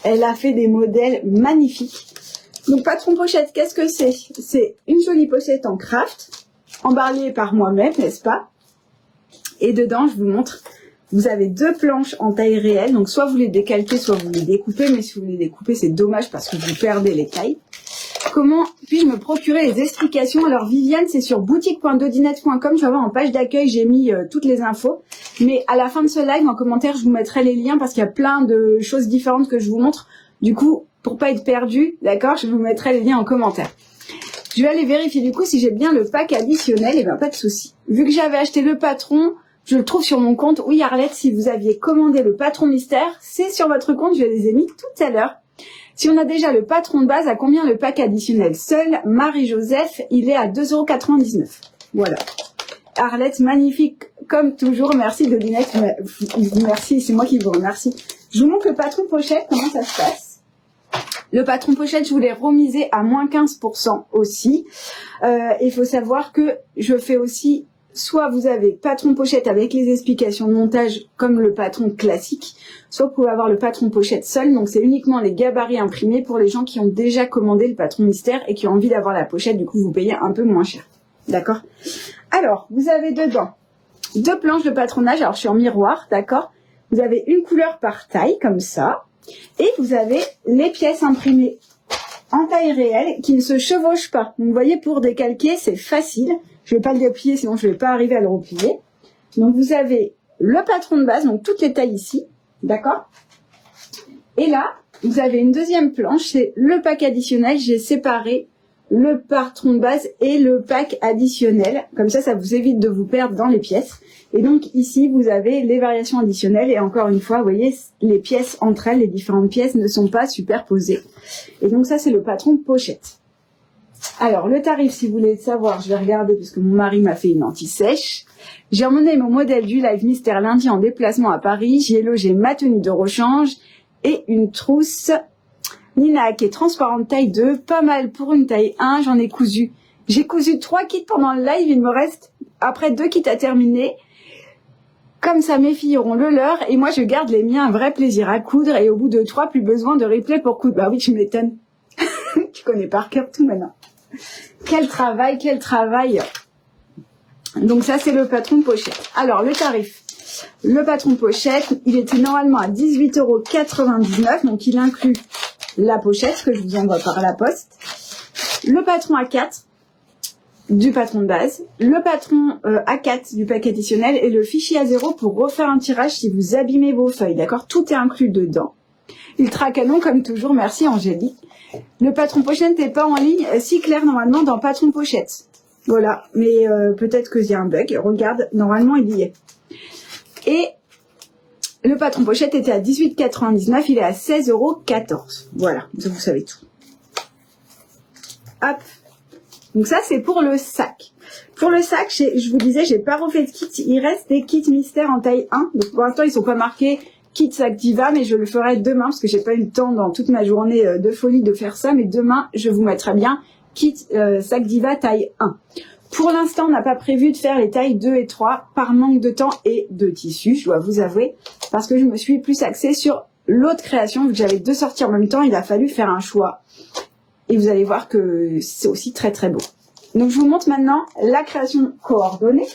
Speaker 1: Elle a fait des modèles magnifiques. Donc patron pochette, qu'est-ce que c'est? C'est une jolie pochette en craft, emballée par moi-même, n'est-ce pas? Et dedans, je vous montre, vous avez 2 planches en taille réelle. Donc soit vous les décalquez, soit vous les découpez. Mais si vous les découpez, c'est dommage parce que vous perdez les tailles. comment puis-je me procurer les explications? Alors Viviane, c'est sur boutique.dodinette.com. Tu vas voir en page d'accueil, j'ai mis toutes les infos. Mais à la fin de ce live, en commentaire, je vous mettrai les liens parce qu'il y a plein de choses différentes que je vous montre. Du coup, pour pas être perdu, d'accord, je vous mettrai les liens en commentaire. Je vais aller vérifier du coup si j'ai bien le pack additionnel. Et ben pas de souci. Vu que j'avais acheté le patron, je le trouve sur mon compte. Oui, Arlette, si vous aviez commandé le patron mystère, c'est sur votre compte. Je les ai mis tout à l'heure. Si on a déjà le patron de base, à combien le pack additionnel? Seul Marie-Joseph, il est à 2,99 €. Voilà. Arlette, magnifique comme toujours. Merci Dodinette. Merci, c'est moi qui vous remercie. Je vous montre le patron pochette, comment ça se passe. Le patron pochette, je vous l'ai remisé à moins 15% aussi. Il faut savoir que je fais aussi, soit vous avez patron pochette avec les explications de montage comme le patron classique, soit vous pouvez avoir le patron pochette seul. Donc c'est uniquement les gabarits imprimés pour les gens qui ont déjà commandé le patron mystère et qui ont envie d'avoir la pochette. Du coup, vous payez un peu moins cher. D'accord? Alors, vous avez dedans 2 planches de patronage. Alors, je suis en miroir, d'accord? Vous avez une couleur par taille, comme ça. Et vous avez les pièces imprimées en taille réelle qui ne se chevauchent pas. Donc, vous voyez, pour décalquer, c'est facile. Je ne vais pas le déplier, sinon je ne vais pas arriver à le replier. Donc, vous avez le patron de base, donc toutes les tailles ici, d'accord? Et là, vous avez une deuxième planche, c'est le pack additionnel. J'ai séparé le patron de base et le pack additionnel. Comme ça vous évite de vous perdre dans les pièces. Et donc ici, vous avez les variations additionnelles. Et encore une fois, vous voyez, les pièces entre elles, les différentes pièces ne sont pas superposées. Et donc ça, c'est le patron pochette. Alors, le tarif, si vous voulez le savoir, je vais regarder parce que mon mari m'a fait une anti-sèche. J'ai emmené mon modèle du live mystère lundi en déplacement à Paris. J'y ai logé ma tenue de rechange et une trousse Nina qui est transparente taille 2, pas mal pour une taille 1, j'en ai cousu. J'ai cousu 3 kits pendant le live, il me reste après 2 kits à terminer. Comme ça, mes filles auront le leur et moi je garde les miens, un vrai plaisir à coudre et au bout de 3, plus besoin de replay pour coudre. Bah oui, tu m'étonnes. Tu connais par cœur tout maintenant. Quel travail, quel travail. Donc ça, c'est le patron pochette. Alors, le tarif. Le patron pochette, il était normalement à 18,99 €, donc il inclut la pochette que je vous envoie par la poste, le patron A4 du patron de base, le patron A4 du pack additionnel et le fichier A0 pour refaire un tirage si vous abîmez vos feuilles, d'accord? Tout est inclus dedans. Ultra canon comme toujours, merci Angélique. Le patron pochette n'est pas en ligne, si clair normalement dans patron pochette. Voilà, mais peut-être qu'il y a un bug, regarde, normalement il y est. Et le patron pochette était à 18,99 €, il est à 16,14 €. Voilà, vous savez tout. Hop. Donc ça, c'est pour le sac. Pour le sac, je vous disais, j'ai pas refait de kit. Il reste des kits mystères en taille 1. Donc pour l'instant, ils sont pas marqués kit sac diva, mais je le ferai demain parce que j'ai pas eu le temps dans toute ma journée de folie de faire ça. Mais demain, je vous mettrai bien kit sac diva taille 1. Pour l'instant, on n'a pas prévu de faire les tailles 2 et 3 par manque de temps et de tissu, je dois vous avouer, parce que je me suis plus axée sur l'autre création. Vu que j'avais 2 sorties en même temps, il a fallu faire un choix. Et vous allez voir que c'est aussi très très beau. Donc je vous montre maintenant la création coordonnée.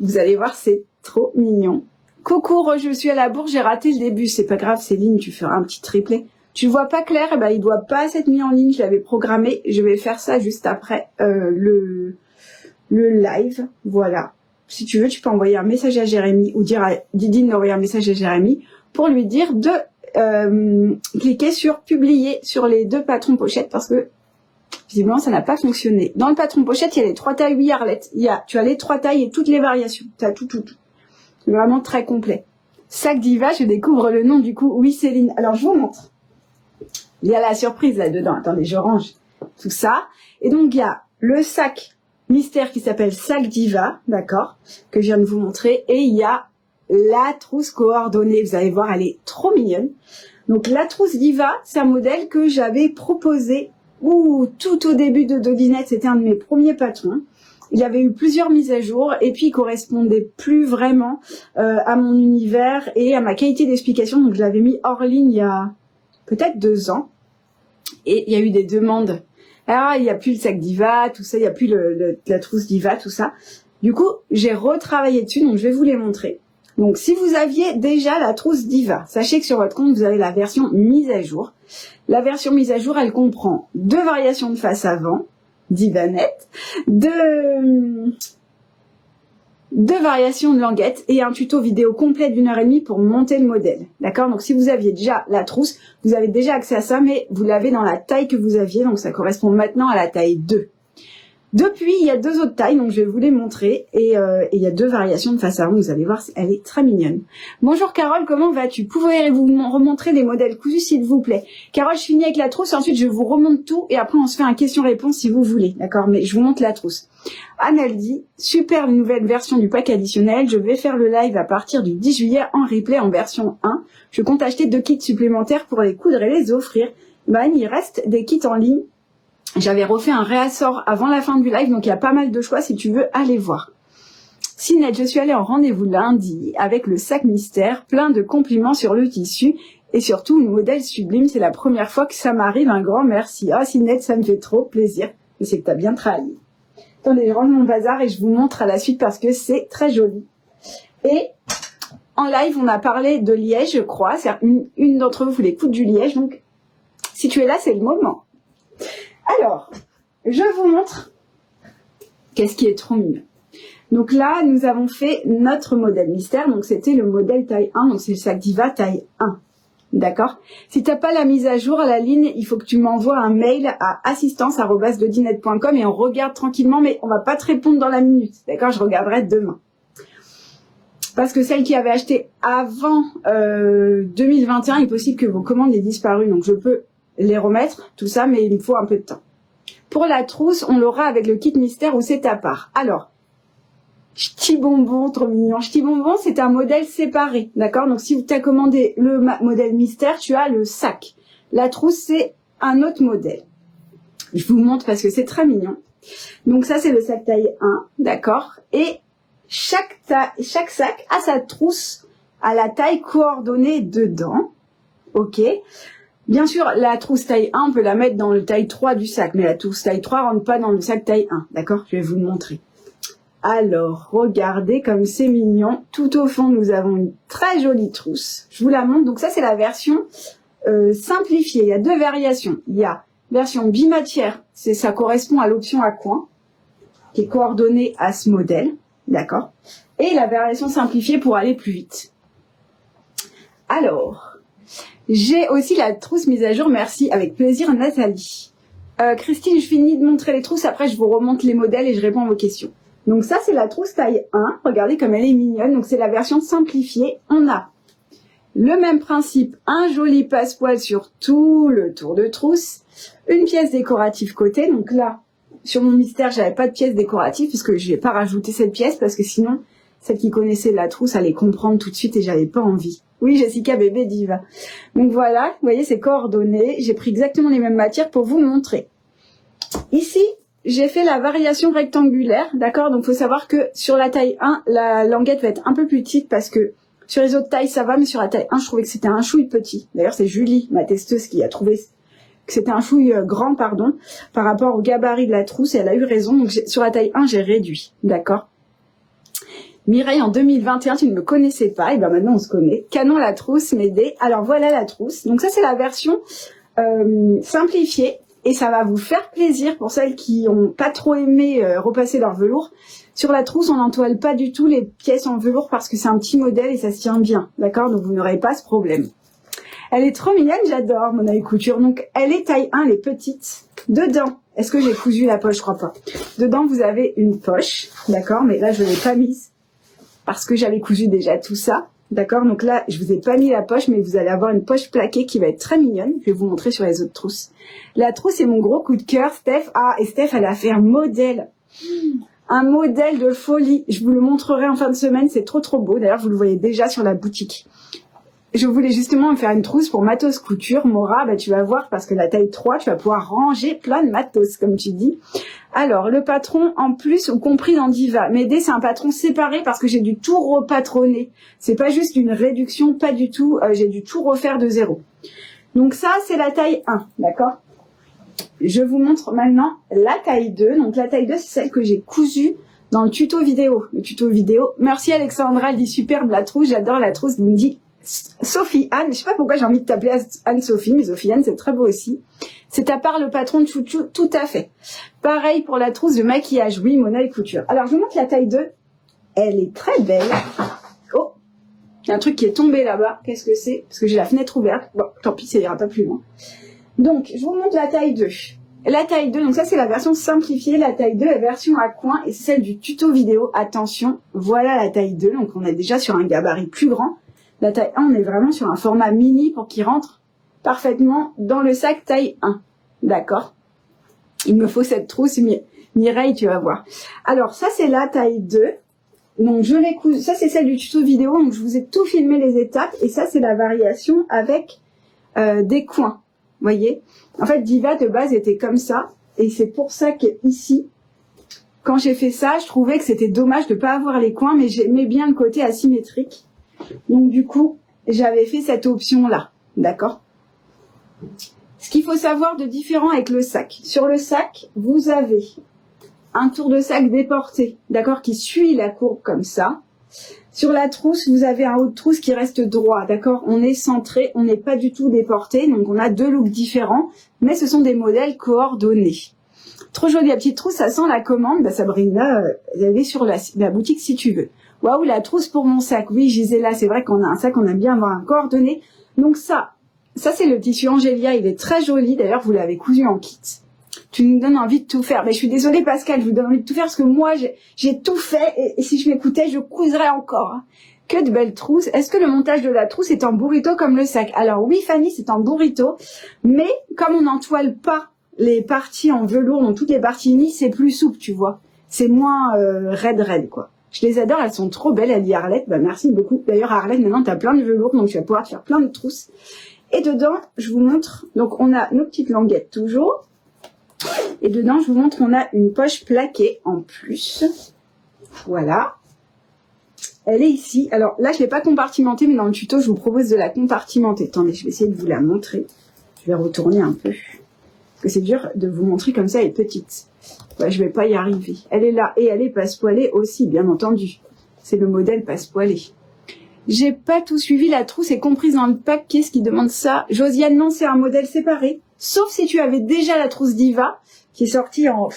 Speaker 1: Vous allez voir, c'est trop mignon. Coucou, je suis à la bourre, j'ai raté le début. C'est pas grave, Céline, tu feras un petit triplé. Tu vois pas clair, eh ben, il doit pas s'être mis en ligne, je l'avais programmé. Je vais faire ça juste après le live. Voilà. Si tu veux, tu peux envoyer un message à Jérémy ou dire à Didine d'envoyer un message à Jérémy pour lui dire de cliquer sur publier sur les 2 patrons pochettes parce que visiblement ça n'a pas fonctionné. Dans le patron pochette, il y a les 3 tailles, oui Arlette. Tu as les 3 tailles et toutes les variations. Tu as tout. C'est vraiment très complet. Sac Diva, je découvre le nom du coup. Oui Céline. Alors je vous montre. Il y a la surprise là-dedans. Attendez, je range tout ça. Et donc, il y a le sac mystère qui s'appelle Sac Diva, d'accord, que je viens de vous montrer. Et il y a la trousse coordonnée. Vous allez voir, elle est trop mignonne. Donc, la trousse Diva, c'est un modèle que j'avais proposé tout au début de Dodinette. C'était un de mes premiers patrons. Il y avait eu plusieurs mises à jour et puis il correspondait plus vraiment à mon univers et à ma qualité d'explication. Donc, je l'avais mis hors ligne il y a peut-être 2 ans. Et il y a eu des demandes. Alors, il n'y a plus le sac Diva, tout ça, il n'y a plus la trousse Diva, tout ça. Du coup, j'ai retravaillé dessus, donc je vais vous les montrer. Donc, si vous aviez déjà la trousse Diva, sachez que sur votre compte, vous avez la version mise à jour. La version mise à jour, elle comprend 2 variations de face avant, divanette, 2 variations de languette et un tuto vidéo complet d'1h30 pour monter le modèle. D'accord? Donc si vous aviez déjà la trousse, vous avez déjà accès à ça, mais vous l'avez dans la taille que vous aviez, donc ça correspond maintenant à la taille 2. Depuis, il y a 2 autres tailles, donc je vais vous les montrer. Et il y a 2 variations de face avant, vous allez voir, elle est très mignonne. Bonjour Carole, comment vas-tu? Pouvez-vous remontrer les modèles cousus s'il vous plaît? Carole, je finis avec la trousse, ensuite je vous remonte tout et après on se fait un question-réponse si vous voulez. D'accord? Mais je vous montre la trousse. Anne, elle dit, super nouvelle version du pack additionnel, je vais faire le live à partir du 10 juillet en replay en version 1. Je compte acheter 2 kits supplémentaires pour les coudre et les offrir. Ben, il reste des kits en ligne. J'avais refait un réassort avant la fin du live, donc il y a pas mal de choix si tu veux aller voir. Sinette, je suis allée en rendez-vous lundi avec le sac mystère, plein de compliments sur le tissu et surtout le modèle sublime. C'est la première fois que ça m'arrive, un grand merci. Ah Sinette, ça me fait trop plaisir. Je sais que tu as bien travaillé. Attendez, je range mon bazar et je vous montre à la suite parce que c'est très joli. Et en live, on a parlé de liège, je crois. Une d'entre vous voulait coudre du liège, donc si tu es là, c'est le moment. Alors, je vous montre qu'est-ce qui est trop mignon. Donc là, nous avons fait notre modèle mystère. Donc c'était le modèle taille 1. Donc c'est le sac Diva taille 1. D'accord? Si tu n'as pas la mise à jour à la ligne, il faut que tu m'envoies un mail à assistance@godinette.com et on regarde tranquillement, mais on va pas te répondre dans la minute. D'accord? Je regarderai demain. Parce que celles qui avaient acheté avant 2021, il est possible que vos commandes aient disparu. Donc je peux les remettre, tout ça, mais il me faut un peu de temps. Pour la trousse, on l'aura avec le kit mystère ou c'est à part. Alors, Ch'ti Bonbon, trop mignon. Ch'ti Bonbon, c'est un modèle séparé, d'accord? Donc, si tu as commandé le modèle mystère, tu as le sac. La trousse, c'est un autre modèle. Je vous montre parce que c'est très mignon. Donc, ça, c'est le sac taille 1, d'accord? Et chaque sac a sa trousse à la taille coordonnée dedans, ok? Bien sûr, la trousse taille 1, on peut la mettre dans le taille 3 du sac, mais la trousse taille 3 rentre pas dans le sac taille 1, d'accord? Je vais vous le montrer. Alors, regardez comme c'est mignon. Tout au fond, nous avons une très jolie trousse. Je vous la montre. Donc ça, c'est la version simplifiée. Il y a 2 variations. Il y a version bimatière, ça correspond à l'option à coin, qui est coordonnée à ce modèle, d'accord? Et la variation simplifiée pour aller plus vite. Alors... j'ai aussi la trousse mise à jour, merci, avec plaisir Nathalie. Christine, je finis de montrer les trousses, après je vous remonte les modèles et je réponds à vos questions. Donc ça c'est la trousse taille 1, regardez comme elle est mignonne, donc c'est la version simplifiée. On a le même principe, un joli passepoil sur tout le tour de trousse, une pièce décorative côté, donc là, sur mon mystère, j'avais pas de pièce décorative, puisque je n'ai pas rajouté cette pièce, parce que sinon, celle qui connaissait la trousse allait comprendre tout de suite et j'avais pas envie. Oui, Jessica bébé diva. Donc voilà, vous voyez, c'est coordonné. J'ai pris exactement les mêmes matières pour vous montrer. Ici, j'ai fait la variation rectangulaire, d'accord? Donc, faut savoir que sur la taille 1, la languette va être un peu plus petite parce que sur les autres tailles, ça va, mais sur la taille 1, je trouvais que c'était un chouille petit. D'ailleurs, c'est Julie, ma testeuse, qui a trouvé que c'était un chouille grand, pardon, par rapport au gabarit de la trousse, et elle a eu raison. Donc, sur la taille 1, j'ai réduit, d'accord? Mireille, en 2021, tu ne me connaissais pas, et ben maintenant on se connaît. Canon la trousse, m'aider. Alors voilà la trousse. Donc ça c'est la version simplifiée, et ça va vous faire plaisir pour celles qui n'ont pas trop aimé repasser leur velours. Sur la trousse, on n'entoile pas du tout les pièces en velours parce que c'est un petit modèle et ça se tient bien, d'accord? Donc vous n'aurez pas ce problème. Elle est trop mignonne, j'adore mon œil couture. Donc elle est taille 1, elle est petite. Dedans, est-ce que j'ai cousu la poche? Je crois pas. Dedans vous avez une poche, d'accord? Mais là je ne l'ai pas mise parce que j'avais cousu déjà tout ça, d'accord? Donc là, je vous ai pas mis la poche, mais vous allez avoir une poche plaquée qui va être très mignonne. Je vais vous montrer sur les autres trousses. La trousse, c'est mon gros coup de cœur, Steph. Ah, et Steph, elle a fait un modèle de folie. Je vous le montrerai en fin de semaine, c'est trop trop beau. D'ailleurs, vous le voyez déjà sur la boutique. Je voulais justement me faire une trousse pour matos couture. Maura, bah, tu vas voir, parce que la taille 3, tu vas pouvoir ranger plein de matos, comme tu dis. Alors, le patron, en plus, ou compris dans Diva. M'aider, c'est un patron séparé parce que j'ai dû tout repatronner. C'est pas juste une réduction, pas du tout. J'ai dû tout refaire de zéro. Donc ça, c'est la taille 1, d'accord? Je vous montre maintenant la taille 2. Donc la taille 2, c'est celle que j'ai cousue dans le tuto vidéo. Le tuto vidéo. Merci Alexandra, elle dit superbe la trousse. J'adore la trousse. Vous me dites Sophie Anne, je sais pas pourquoi j'ai envie de t'appeler Anne-Sophie, mais Sophie Anne, c'est très beau aussi. C'est à part le patron de Chouchou, tout à fait. Pareil pour la trousse de maquillage, oui, Mona et Couture. Alors, je vous montre la taille 2. Elle est très belle. Oh, il y a un truc qui est tombé là-bas. Qu'est-ce que c'est? Parce que j'ai la fenêtre ouverte. Bon, tant pis, ça ira pas plus loin. Donc, je vous montre la taille 2. La taille 2, donc ça c'est la version simplifiée, la taille 2, la version à coin, et c'est celle du tuto vidéo. Attention, voilà la taille 2, donc on est déjà sur un gabarit plus grand. La taille 1, on est vraiment sur un format mini pour qu'il rentre parfaitement dans le sac taille 1. D'accord? Il me faut cette trousse, Mireille, tu vas voir. Alors, ça c'est la taille 2. Donc, je l'ai cousue. Ça c'est celle du tuto vidéo, donc je vous ai tout filmé les étapes, et ça c'est la variation avec des coins. Voyez, en fait, Diva de base était comme ça, et c'est pour ça que ici, quand j'ai fait ça, je trouvais que c'était dommage de pas avoir les coins, mais j'aimais bien le côté asymétrique. Donc du coup, j'avais fait cette option-là, d'accord? Ce qu'il faut savoir de différent avec le sac. Sur le sac, vous avez un tour de sac déporté, d'accord, qui suit la courbe comme ça. Sur la trousse, vous avez un haut de trousse qui reste droit, d'accord? On est centré, on n'est pas du tout déporté, donc on a deux looks différents, mais ce sont des modèles coordonnés. Trop jolie la petite trousse, ça sent la commande. Bah Sabrina, elle est sur la boutique si tu veux. Waouh, la trousse pour mon sac. Oui, Gisela, c'est vrai qu'on a un sac, on aime bien avoir un coordonné. Donc ça c'est le tissu Angélia, il est très joli. D'ailleurs, vous l'avez cousu en kit. Tu nous donnes envie de tout faire. Mais je suis désolée Pascal, je vous donne envie de tout faire parce que moi j'ai tout fait et si je m'écoutais, je couserais encore. Que de belles trousses. Est-ce que le montage de la trousse est en burrito comme le sac? Alors oui Fanny, c'est en burrito, mais comme on n'entoile pas les parties en velours, donc toutes les parties unies, c'est plus souple, tu vois. C'est moins raide quoi. Je les adore, elles sont trop belles. Elle dit Arlette, bah merci beaucoup. D'ailleurs Arlette, maintenant t'as plein de velours, donc tu vas pouvoir te faire plein de trousses. Et dedans, je vous montre, donc on a nos petites languettes toujours. Et dedans, je vous montre, on a une poche plaquée en plus. Voilà. Elle est ici. Alors là, je ne l'ai pas compartimentée, mais dans le tuto, je vous propose de la compartimenter. Attendez, je vais essayer de vous la montrer. Je vais retourner un peu. Parce que c'est dur de vous montrer comme ça, elle est petite. Ouais, je ne vais pas y arriver. Elle est là et elle est passe-poilée aussi, bien entendu. C'est le modèle passe-poilé. J'ai pas tout suivi, la trousse est comprise dans le pack. Qu'est-ce qui demande ça? Josiane, non, c'est un modèle séparé. Sauf si tu avais déjà la trousse Diva, qui est sortie en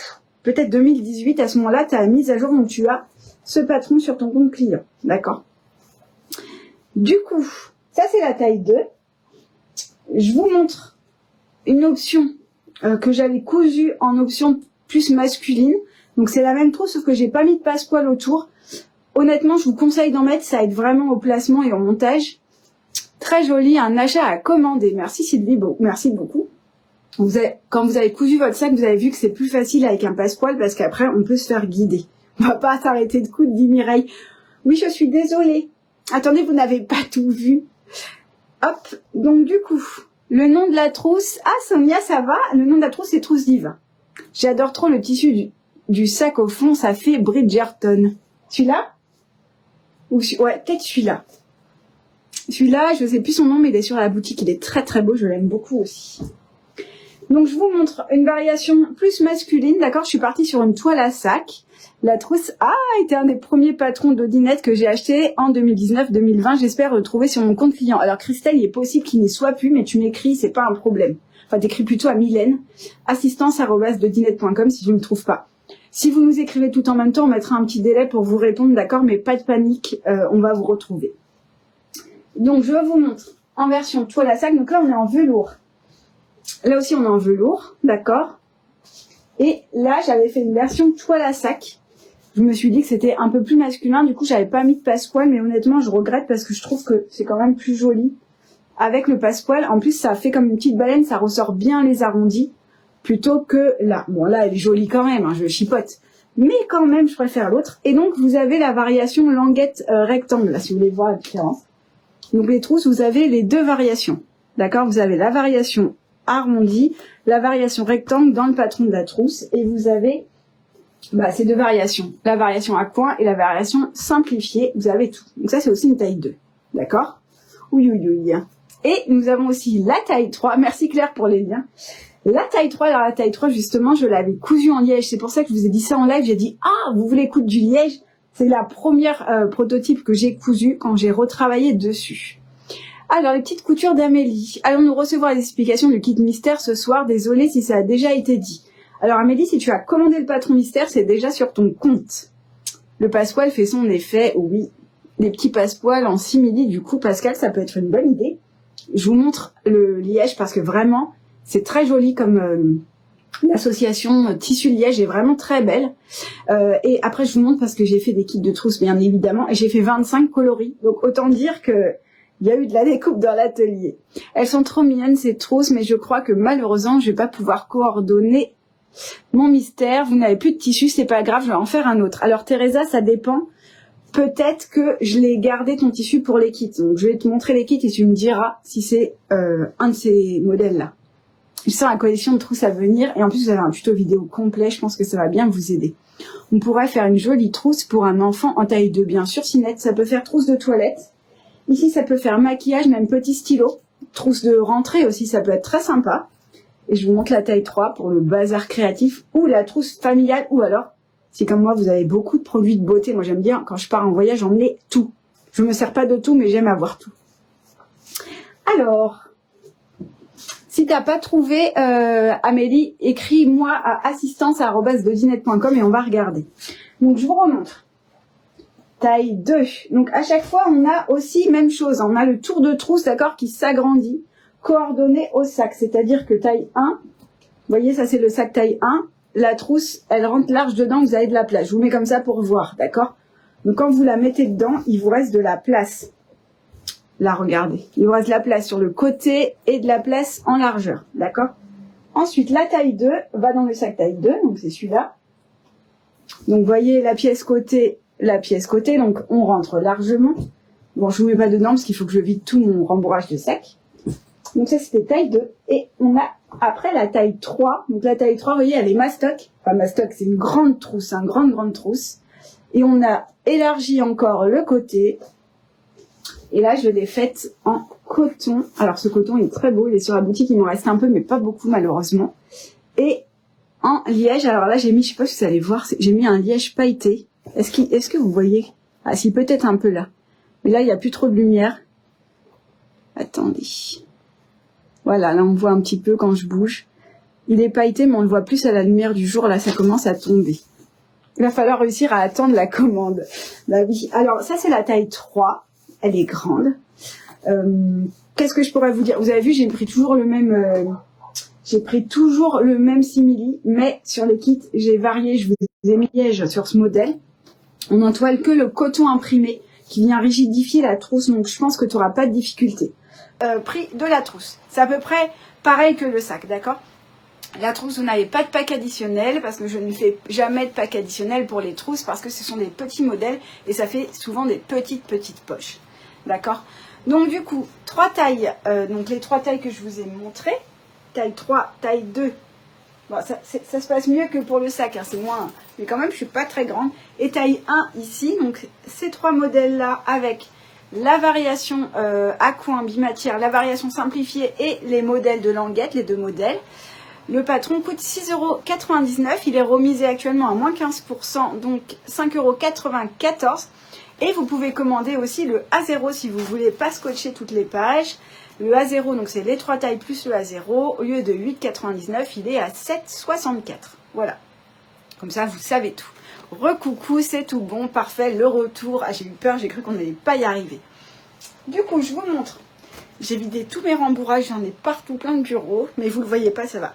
Speaker 1: peut-être 2018. À ce moment-là, tu as mise à jour, donc tu as ce patron sur ton compte client. D'accord? Du coup, ça c'est la taille 2. Je vous montre une option que j'avais cousue en option plus masculine. Donc c'est la même trousse, sauf que j'ai pas mis de passepoil autour. Honnêtement, je vous conseille d'en mettre, ça aide vraiment au placement et au montage. Très joli, un achat à commander. Merci Sylvie, merci beaucoup. Quand vous avez cousu votre sac, vous avez vu que c'est plus facile avec un passepoil parce qu'après, on peut se faire guider. On va pas s'arrêter de coudre, dit Mireille. Oui, je suis désolée. Attendez, vous n'avez pas tout vu. Hop, donc du coup, le nom de la trousse... Ah, Sonia, ça va? Le nom de la trousse, c'est Trousse Diva. J'adore trop le tissu du sac au fond, ça fait Bridgerton. Celui-là? Ouais, peut-être celui-là. Celui-là, je sais plus son nom, mais il est sur la boutique. Il est très très beau, je l'aime beaucoup aussi. Donc, je vous montre une variation plus masculine. D'accord, je suis partie sur une toile à sac. La trousse était un des premiers patrons d'Odinette que j'ai acheté en 2019-2020. J'espère le trouver sur mon compte client. Alors, Christelle, il est possible qu'il n'y soit plus, mais tu m'écris, c'est pas un problème. Enfin, t'écris plutôt à Mylène, assistance@dodinette.com si je ne le trouve pas. Si vous nous écrivez tout en même temps, on mettra un petit délai pour vous répondre, d'accord, mais pas de panique, on va vous retrouver. Donc, je vous montre en version toile à sac. Donc là, on est en velours. Là aussi, on est en velours, d'accord. Et là, j'avais fait une version toile à sac. Je me suis dit que c'était un peu plus masculin. Du coup, j'avais pas mis de passepoil, mais honnêtement, je regrette parce que je trouve que c'est quand même plus joli avec le passepoil. En plus, ça fait comme une petite baleine, ça ressort bien les arrondis. Plutôt que là. Bon, là, elle est jolie quand même, hein, je chipote. Mais quand même, je préfère l'autre. Et donc, vous avez la variation languette rectangle, là, si vous voulez voir la différence. Donc, les trousses, vous avez les deux variations. D'accord? Vous avez la variation arrondie, la variation rectangle dans le patron de la trousse. Et vous avez ces deux variations. La variation à coin et la variation simplifiée. Vous avez tout. Donc, ça, c'est aussi une taille 2. D'accord? Oui. Et nous avons aussi la taille 3. Merci Claire pour les liens. La taille 3, alors la taille 3, justement, je l'avais cousue en liège. C'est pour ça que je vous ai dit ça en live. J'ai dit, vous voulez coudre du liège? C'est la première prototype que j'ai cousu quand j'ai retravaillé dessus. Alors, les petites coutures d'Amélie. Allons-nous recevoir les explications du kit mystère ce soir? Désolée si ça a déjà été dit. Alors, Amélie, si tu as commandé le patron mystère, c'est déjà sur ton compte. Le passepoil fait son effet, oui. Les petits passepoils en simili, du coup, Pascal, ça peut être une bonne idée. Je vous montre le liège parce que vraiment, c'est très joli comme l'association tissu liège est vraiment très belle. Et après, je vous montre parce que j'ai fait des kits de trousses, bien évidemment, et j'ai fait 25 coloris. Donc, autant dire que il y a eu de la découpe dans l'atelier. Elles sont trop mignonnes, ces trousses, mais je crois que malheureusement, je vais pas pouvoir coordonner mon mystère. Vous n'avez plus de tissu, c'est pas grave, je vais en faire un autre. Alors, Teresa, ça dépend. Peut-être que je l'ai gardé ton tissu pour les kits. Donc, je vais te montrer les kits et tu me diras si c'est un de ces modèles-là. Je sens la collection de trousses à venir. Et en plus, vous avez un tuto vidéo complet. Je pense que ça va bien vous aider. On pourrait faire une jolie trousse pour un enfant en taille 2, bien sûr. Sinette, ça peut faire trousse de toilette. Ici, ça peut faire maquillage, même petit stylo. Trousse de rentrée aussi, ça peut être très sympa. Et je vous montre la taille 3 pour le bazar créatif ou la trousse familiale ou alors si comme moi, vous avez beaucoup de produits de beauté. Moi, j'aime bien, quand je pars en voyage, emmener tout. Je me sers pas de tout, mais j'aime avoir tout. Alors, si t'as pas trouvé, Amélie, écris-moi à assistance@dodinette.com et on va regarder. Donc, je vous remontre. Taille 2. Donc, à chaque fois, on a aussi même chose. On a le tour de trousse, d'accord, qui s'agrandit, coordonné au sac. C'est-à-dire que taille 1, vous voyez, ça c'est le sac taille 1. La trousse, elle rentre large dedans, vous avez de la place. Je vous mets comme ça pour voir, d'accord? Donc, quand vous la mettez dedans, il vous reste de la place. Là, regardez. Il vous reste de la place sur le côté et de la place en largeur, d'accord? Ensuite, la taille 2 va dans le sac taille 2, donc c'est celui-là. Donc, vous voyez la pièce côté, donc on rentre largement. Bon, je vous mets pas dedans parce qu'il faut que je vide tout mon rembourrage de sac. Donc, ça, c'était taille 2. Et on a après la taille 3, donc la taille 3, vous voyez, elle est mastoc. Enfin, mastoc, c'est une grande trousse, une grande trousse. Et on a élargi encore le côté. Et là, je l'ai faite en coton. Alors, ce coton est très beau. Il est sur la boutique. Il m'en reste un peu, mais pas beaucoup, malheureusement. Et en liège. Alors là, j'ai mis, je sais pas si vous allez voir, j'ai mis un liège pailleté. Est-ce que vous voyez? Ah, si, peut-être un peu là. Mais là, il n'y a plus trop de lumière. Attendez. Voilà, là on voit un petit peu quand je bouge. Il est pailleté, mais on le voit plus à la lumière du jour. Là, ça commence à tomber. Il va falloir réussir à attendre la commande. Bah oui. Alors, ça, c'est la taille 3. Elle est grande. Qu'est-ce que je pourrais vous dire? Vous avez vu, j'ai pris toujours le même simili, mais sur les kits, j'ai varié. Je vous ai mis liège sur ce modèle. On n'entoile que le coton imprimé qui vient rigidifier la trousse. Donc, je pense que tu n'auras pas de difficulté. Prix de la trousse. C'est à peu près pareil que le sac, d'accord? La trousse, vous n'avez pas de pack additionnel parce que je ne fais jamais de pack additionnel pour les trousses parce que ce sont des petits modèles et ça fait souvent des petites poches, d'accord? Donc du coup, 3 tailles, donc les 3 tailles que je vous ai montrées, taille 3, taille 2, bon, ça se passe mieux que pour le sac, hein, c'est moins, mais quand même je suis pas très grande, et taille 1 ici, donc ces 3 modèles là avec la variation à coin bimatière, la variation simplifiée et les modèles de languette, les 2 modèles. Le patron coûte 6,99 €. Il est remisé actuellement à moins 15%, donc 5,94 €. Et vous pouvez commander aussi le A0 si vous voulez pas scotcher toutes les pages. Le A0, donc c'est les 3 tailles plus le A0. Au lieu de 8,99 €, il est à 7,64 €. Voilà. Comme ça, vous savez tout. Recoucou, c'est tout bon, parfait, le retour. Ah, j'ai eu peur, j'ai cru qu'on n'allait pas y arriver. Du coup, je vous montre. J'ai vidé tous mes rembourrages, j'en ai partout plein de bureaux, mais vous le voyez pas, ça va.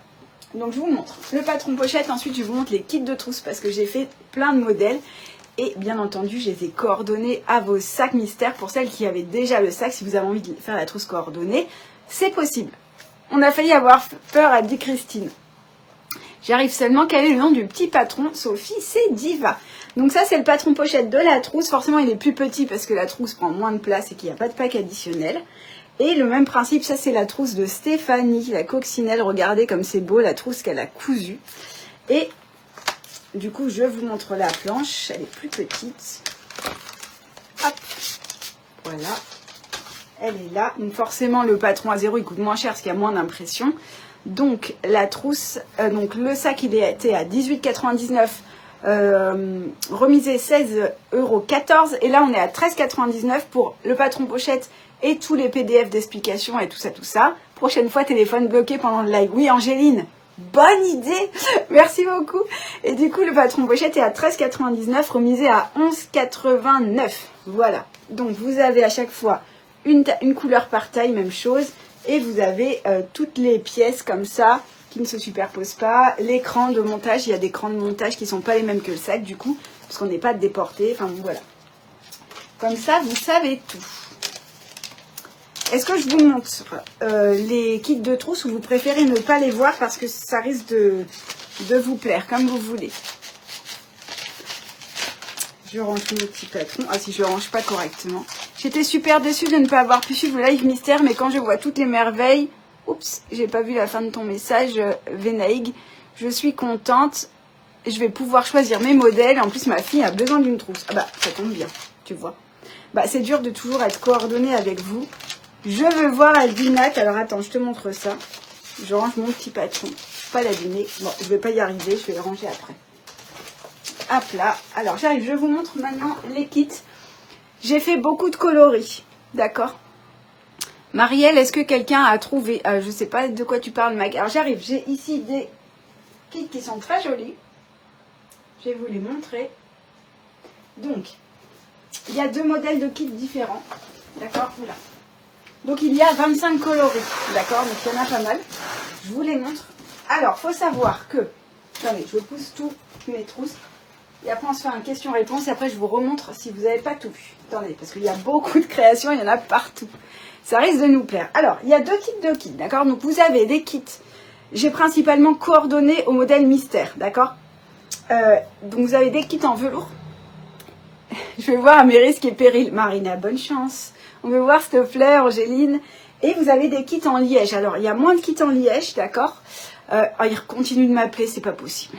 Speaker 1: Donc, je vous montre le patron pochette. Ensuite, je vous montre les kits de trousses parce que j'ai fait plein de modèles. Et bien entendu, je les ai coordonnés à vos sacs mystères. Pour celles qui avaient déjà le sac, si vous avez envie de faire la trousse coordonnée, c'est possible. On a failli avoir peur, a dit Christine. J'arrive seulement, quel est le nom du petit patron? Sophie, c'est Diva. Donc ça, c'est le patron pochette de la trousse. Forcément, il est plus petit parce que la trousse prend moins de place et qu'il n'y a pas de pack additionnel. Et le même principe, ça c'est la trousse de Stéphanie, la coccinelle. Regardez comme c'est beau, la trousse qu'elle a cousue. Et du coup, je vous montre la planche. Elle est plus petite. Hop, voilà. Elle est là. Donc forcément, le patron A0, il coûte moins cher parce qu'il y a moins d'impression. Donc la trousse, donc le sac, il était à 18,99 €. remisé 16,14 €. Et là, on est à 13,99 € pour le patron pochette et tous les PDF d'explications et tout ça, tout ça. Prochaine fois, téléphone bloqué pendant le live. Oui, Angéline, bonne idée. Merci beaucoup. Et du coup, le patron pochette est à 13,99 €, remisé à 11,89 €. Voilà. Donc, vous avez à chaque fois une couleur par taille, même chose. Et vous avez toutes les pièces comme ça, qui ne se superposent pas. L'écran de montage, il y a des écrans de montage qui ne sont pas les mêmes que le sac, du coup, parce qu'on n'est pas déporté. Enfin, bon, voilà. Comme ça, vous savez tout. Est-ce que je vous montre les kits de trousse ou vous préférez ne pas les voir parce que ça risque de vous plaire, comme vous voulez. Je range mes petits patrons. Ah, si je ne range pas correctement. J'étais super déçue de ne pas avoir pu suivre le live mystère, mais quand je vois toutes les merveilles... Oups, j'ai pas vu la fin de ton message, Venaïg. Je suis contente. Je vais pouvoir choisir mes modèles. En plus, ma fille a besoin d'une trousse. Ah bah, ça tombe bien, tu vois. Bah, c'est dur de toujours être coordonnée avec vous. Je veux voir Aldinac. Alors, attends, je te montre ça. Je range mon petit patron. Pas l'abîmer. Bon, je vais pas y arriver. Je vais le ranger après. Hop là. Alors, j'arrive. Je vous montre maintenant les kits. J'ai fait beaucoup de coloris. D'accord ? Marielle, est-ce que quelqu'un a trouvé je ne sais pas de quoi tu parles, Mag. Alors j'arrive, j'ai ici des kits qui sont très jolis. Je vais vous les montrer. Donc, il y a 2 modèles de kits différents. D'accord. Oula. Donc il y a 25 coloris. D'accord. Donc il y en a pas mal. Je vous les montre. Alors, il faut savoir que... Attendez, je pousse toutes mes trousses. Et après, on se fait un question-réponse. Et après, je vous remontre si vous n'avez pas tout vu. Attendez, parce qu'il y a beaucoup de créations. Il y en a partout. Ça risque de nous plaire. Alors, il y a 2 types de kits, d'accord? Donc, vous avez des kits. J'ai principalement coordonné au modèle mystère, d'accord? Donc, vous avez des kits en velours. Je vais voir à mes risques et périls. Marina, bonne chance. On veut voir, s'il te plaît, Angéline. Et vous avez des kits en liège. Alors, il y a moins de kits en liège, d'accord? Il continue de m'appeler, c'est pas possible.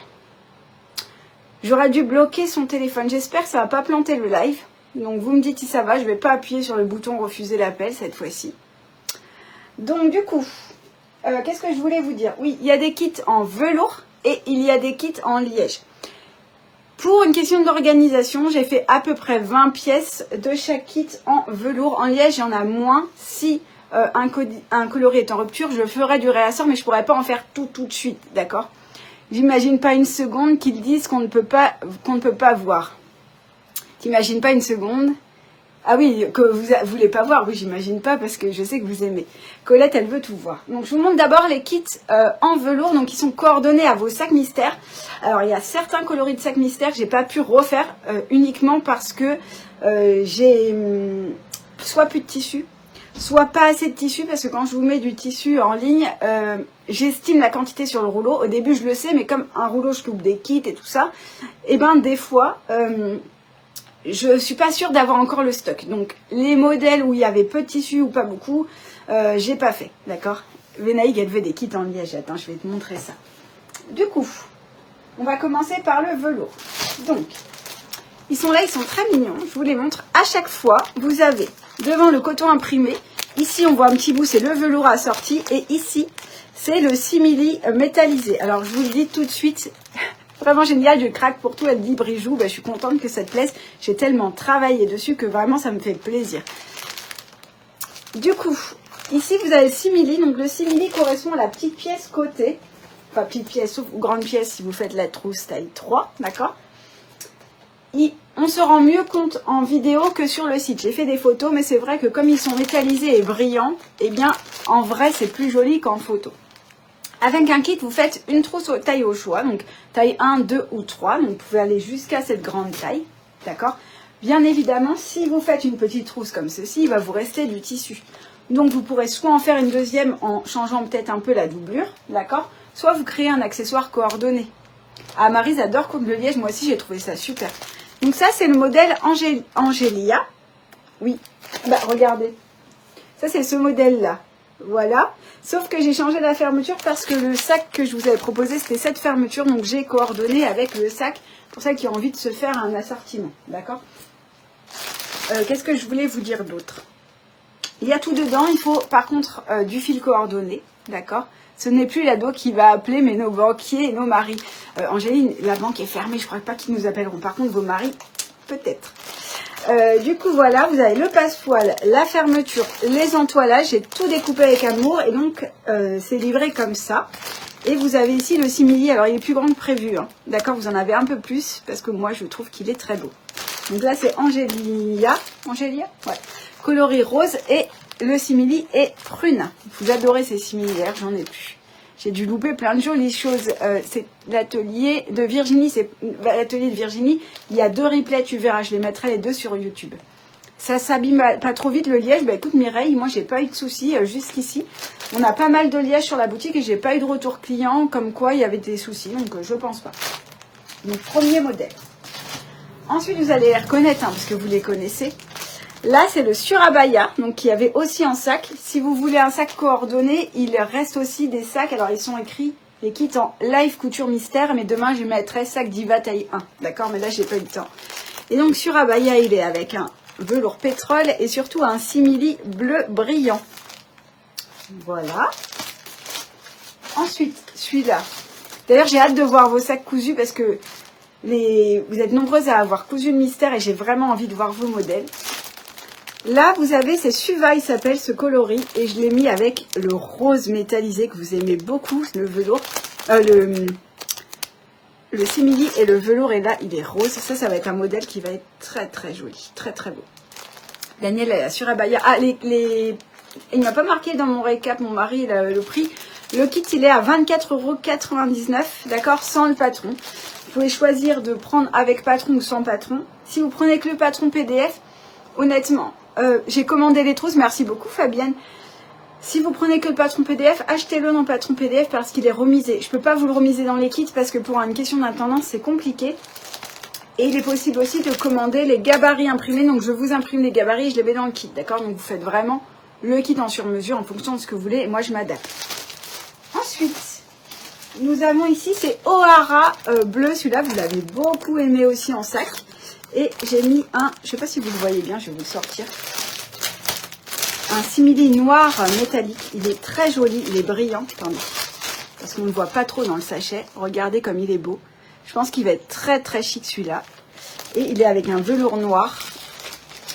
Speaker 1: J'aurais dû bloquer son téléphone. J'espère que ça va pas planter le live. Donc, vous me dites si ça va. Je ne vais pas appuyer sur le bouton refuser l'appel cette fois-ci. Donc, du coup, qu'est-ce que je voulais vous dire? Oui, il y a des kits en velours et il y a des kits en liège. Pour une question d'organisation, j'ai fait à peu près 20 pièces de chaque kit en velours. En liège, il y en a moins. Si un coloris est en rupture, je ferai du réassort, mais je ne pourrais pas en faire tout de suite, d'accord? J'imagine pas une seconde qu'ils disent qu'on ne peut pas voir. T'imagines pas une seconde? Ah oui, que vous voulez pas voir. Oui, j'imagine pas parce que je sais que vous aimez. Colette, elle veut tout voir. Donc, je vous montre d'abord les kits en velours. Donc, ils sont coordonnés à vos sacs mystères. Alors, il y a certains coloris de sacs mystères que j'ai pas pu refaire uniquement parce que j'ai soit plus de tissu, soit pas assez de tissu parce que quand je vous mets du tissu en ligne, j'estime la quantité sur le rouleau. Au début, je le sais, mais comme un rouleau, je coupe des kits et tout ça, et ben des fois... je suis pas sûre d'avoir encore le stock. Donc, les modèles où il y avait peu de tissu ou pas beaucoup, j'ai pas fait. D'accord? Venaïg, elle veut des kits en liège. Attends, je vais te montrer ça. Du coup, on va commencer par le velours. Donc, ils sont là, ils sont très mignons. Je vous les montre. À chaque fois, vous avez devant le coton imprimé. Ici, on voit un petit bout, c'est le velours assorti. Et ici, c'est le simili métallisé. Alors, je vous le dis tout de suite... Vraiment génial, je craque pour tout, elle dit Brijou, je suis contente que ça te plaise. J'ai tellement travaillé dessus que vraiment ça me fait plaisir. Du coup, ici vous avez le simili, donc le simili correspond à la petite pièce côté. Enfin petite pièce ou grande pièce si vous faites la trousse taille 3, d'accord? On se rend mieux compte en vidéo que sur le site. J'ai fait des photos, mais c'est vrai que comme ils sont métallisés et brillants, eh bien en vrai c'est plus joli qu'en photo. Avec un kit, vous faites une trousse taille au choix, donc taille 1, 2 ou 3, donc vous pouvez aller jusqu'à cette grande taille, d'accord? Bien évidemment, si vous faites une petite trousse comme ceci, il va vous rester du tissu. Donc vous pourrez soit en faire une deuxième en changeant peut-être un peu la doublure, d'accord? Soit vous créez un accessoire coordonné. Ah, Maryse adore coudre le liège, moi aussi j'ai trouvé ça super. Donc ça c'est le modèle Angélia. Oui, bah regardez, ça c'est ce modèle-là. Voilà, sauf que j'ai changé la fermeture parce que le sac que je vous avais proposé, c'était cette fermeture. Donc j'ai coordonné avec le sac pour celles qui ont envie de se faire un assortiment. D'accord? Qu'est-ce que je voulais vous dire d'autre? Il y a tout dedans, il faut par contre du fil coordonné. D'accord? Ce n'est plus l'ado qui va appeler, mais nos banquiers et nos maris. Angéline, la banque est fermée, je ne crois pas qu'ils nous appelleront. Par contre, vos maris, peut-être. Du coup, voilà, vous avez le passe-poil, la fermeture, les entoilages. J'ai tout découpé avec amour et donc, c'est livré comme ça. Et vous avez ici le simili. Alors, il est plus grand que prévu. Hein. D'accord, vous en avez un peu plus parce que moi, je trouve qu'il est très beau. Donc là, c'est Angélia. Angélia, ouais. Coloris rose et le simili est prune. Vous adorez ces similaires, j'en ai plus. J'ai dû louper plein de jolies choses. C'est l'atelier de Virginie. C'est l'atelier de Virginie. Il y a 2 replays, tu verras. Je les mettrai les 2 sur YouTube. Ça s'abîme pas trop vite le liège. Bah écoute Mireille, moi j'ai pas eu de soucis jusqu'ici. On a pas mal de liège sur la boutique et j'ai pas eu de retour client comme quoi il y avait des soucis. Donc je pense pas. Donc premier modèle. Ensuite vous allez les reconnaître hein, parce que vous les connaissez. Là, c'est le Surabaya, donc qui avait aussi en sac. Si vous voulez un sac coordonné, il reste aussi des sacs. Alors, ils sont écrits, les kits en live couture mystère, mais demain, je mettrai sac Diva taille 1. D'accord, mais là, j'ai pas eu le temps. Et donc, Surabaya, il est avec un velours pétrole et surtout un simili bleu brillant. Voilà. Ensuite, celui-là. D'ailleurs, j'ai hâte de voir vos sacs cousus parce que vous êtes nombreuses à avoir cousu le mystère et j'ai vraiment envie de voir vos modèles. Là, vous avez, c'est Suva, il s'appelle ce coloris. Et je l'ai mis avec le rose métallisé que vous aimez beaucoup, le velours. Le simili et le velours. Et là, il est rose. Ça va être un modèle qui va être très, très joli. Très, très beau. Daniel, elle a Surabaya. Ah, il m'a pas marqué dans mon récap, mon mari, le prix. Le kit, il est à 24,99 €. D'accord, sans le patron. Vous pouvez choisir de prendre avec patron ou sans patron. Si vous prenez que le patron PDF, honnêtement... j'ai commandé les trousses, merci beaucoup Fabienne. Si vous prenez que le patron PDF, achetez-le dans le patron PDF parce qu'il est remisé. Je ne peux pas vous le remiser dans les kits parce que pour une question d'intendance, c'est compliqué. Et il est possible aussi de commander les gabarits imprimés. Donc je vous imprime les gabarits et je les mets dans le kit. D'accord? Donc vous faites vraiment le kit en sur-mesure en fonction de ce que vous voulez. Et moi je m'adapte. Ensuite, nous avons ici, c'est O'Hara bleu. Celui-là, vous l'avez beaucoup aimé aussi en sac. Et j'ai mis un, je ne sais pas si vous le voyez bien, je vais vous le sortir. Un simili noir métallique. Il est très joli, il est brillant. Attendez, parce qu'on ne le voit pas trop dans le sachet. Regardez comme il est beau. Je pense qu'il va être très très chic celui-là. Et il est avec un velours noir.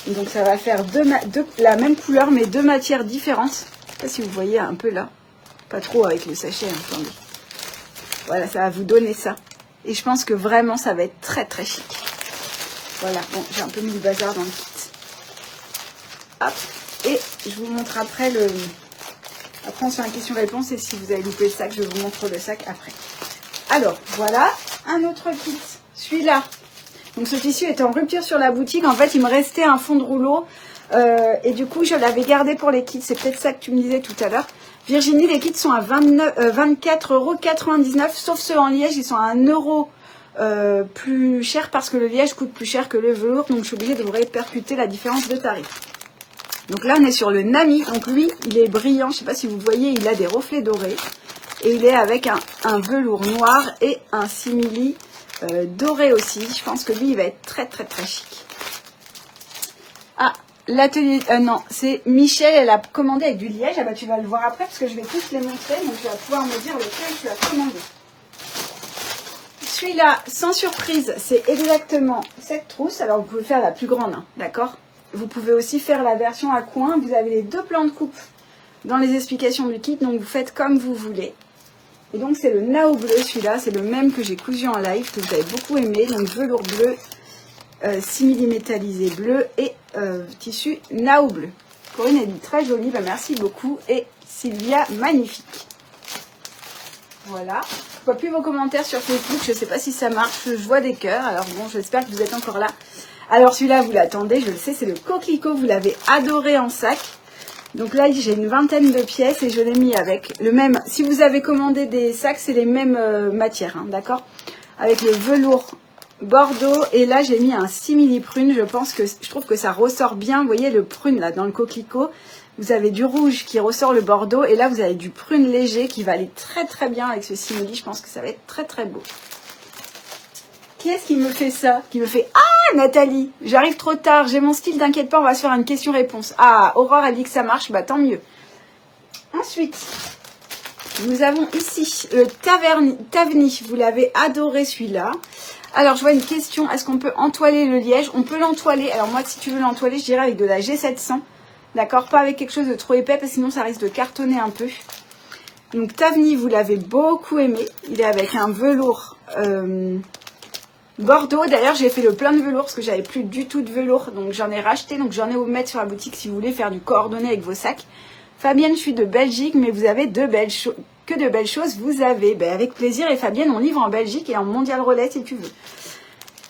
Speaker 1: Et donc ça va faire la même couleur mais 2 matières différentes. Je ne sais pas si vous voyez un peu là. Pas trop avec le sachet, hein, attendez. Voilà, ça va vous donner ça. Et je pense que vraiment ça va être très très chic. Voilà, bon, j'ai un peu mis le bazar dans le kit. Hop, et je vous montre après le... Après, on se fait un question-réponse et si vous avez loupé le sac, je vous montre le sac après. Alors, voilà, un autre kit. Celui-là. Donc, ce tissu était en rupture sur la boutique. En fait, il me restait un fond de rouleau. Et du coup, je l'avais gardé pour les kits. C'est peut-être ça que tu me disais tout à l'heure. Virginie, les kits sont à 24,99 €. Sauf ceux en liège, ils sont à 1 € plus cher parce que le liège coûte plus cher que le velours, donc je suis obligée de vous répercuter la différence de tarif. Donc là on est sur le Nami, donc lui il est brillant, je sais pas si vous voyez, il a des reflets dorés et il est avec un velours noir et un simili doré aussi. Je pense que lui il va être très très très chic. Ah, l'atelier, non, c'est Michel, elle a commandé avec du liège. Ah bah tu vas le voir après parce que je vais tous les montrer, donc tu vas pouvoir me dire lequel tu as commandé. Celui-là, sans surprise, c'est exactement cette trousse. Alors, vous pouvez faire la plus grande, hein, d'accord? Vous pouvez aussi faire la version à coin. Vous avez les 2 plans de coupe dans les explications du kit. Donc, vous faites comme vous voulez. Et donc, c'est le Nao bleu, celui-là. C'est le même que j'ai cousu en live, que vous avez beaucoup aimé. Donc, velours bleu, simili métallisé bleu et tissu Nao bleu. Corinne, elle dit très joli. Ben, merci beaucoup. Et Sylvia, magnifique. Voilà. Je vois plus vos commentaires sur Facebook. Je ne sais pas si ça marche. Je vois des cœurs. Alors bon, j'espère que vous êtes encore là. Alors celui-là, vous l'attendez. Je le sais, c'est le coquelicot. Vous l'avez adoré en sac. Donc là, j'ai une vingtaine de pièces et je l'ai mis avec le même. Si vous avez commandé des sacs, c'est les mêmes matières, hein, d'accord? Avec le velours bordeaux. Et là, j'ai mis un simili prune. Je trouve que ça ressort bien. Vous voyez le prune là dans le coquelicot. Vous avez du rouge qui ressort le bordeaux. Et là, vous avez du prune léger qui va aller très très bien avec ce simili. Je pense que ça va être très très beau. Qui est-ce qui me fait ça? Qui me fait... Ah, Nathalie, j'arrive trop tard. J'ai mon style, t'inquiète pas, on va se faire une question-réponse. Ah, Aurore a dit que ça marche. Bah, tant mieux. Ensuite, Nous avons ici le Taverny. Vous l'avez adoré celui-là. Alors, je vois une question. Est-ce qu'on peut entoiler le liège? On peut l'entoiler. Alors, moi, si tu veux l'entoiler, je dirais avec de la G700. D'accord? Pas avec quelque chose de trop épais, parce que sinon, ça risque de cartonner un peu. Donc, Taverny, vous l'avez beaucoup aimé. Il est avec un velours Bordeaux. D'ailleurs, j'ai fait le plein de velours, parce que j'avais plus du tout de velours. Donc, j'en ai racheté. Donc, j'en ai au mettre sur la boutique si vous voulez faire du coordonné avec vos sacs. Fabienne, je suis de Belgique, mais vous avez que de belles choses. Vous avez, ben, avec plaisir. Et Fabienne, on livre en Belgique et en Mondial Relais si tu veux.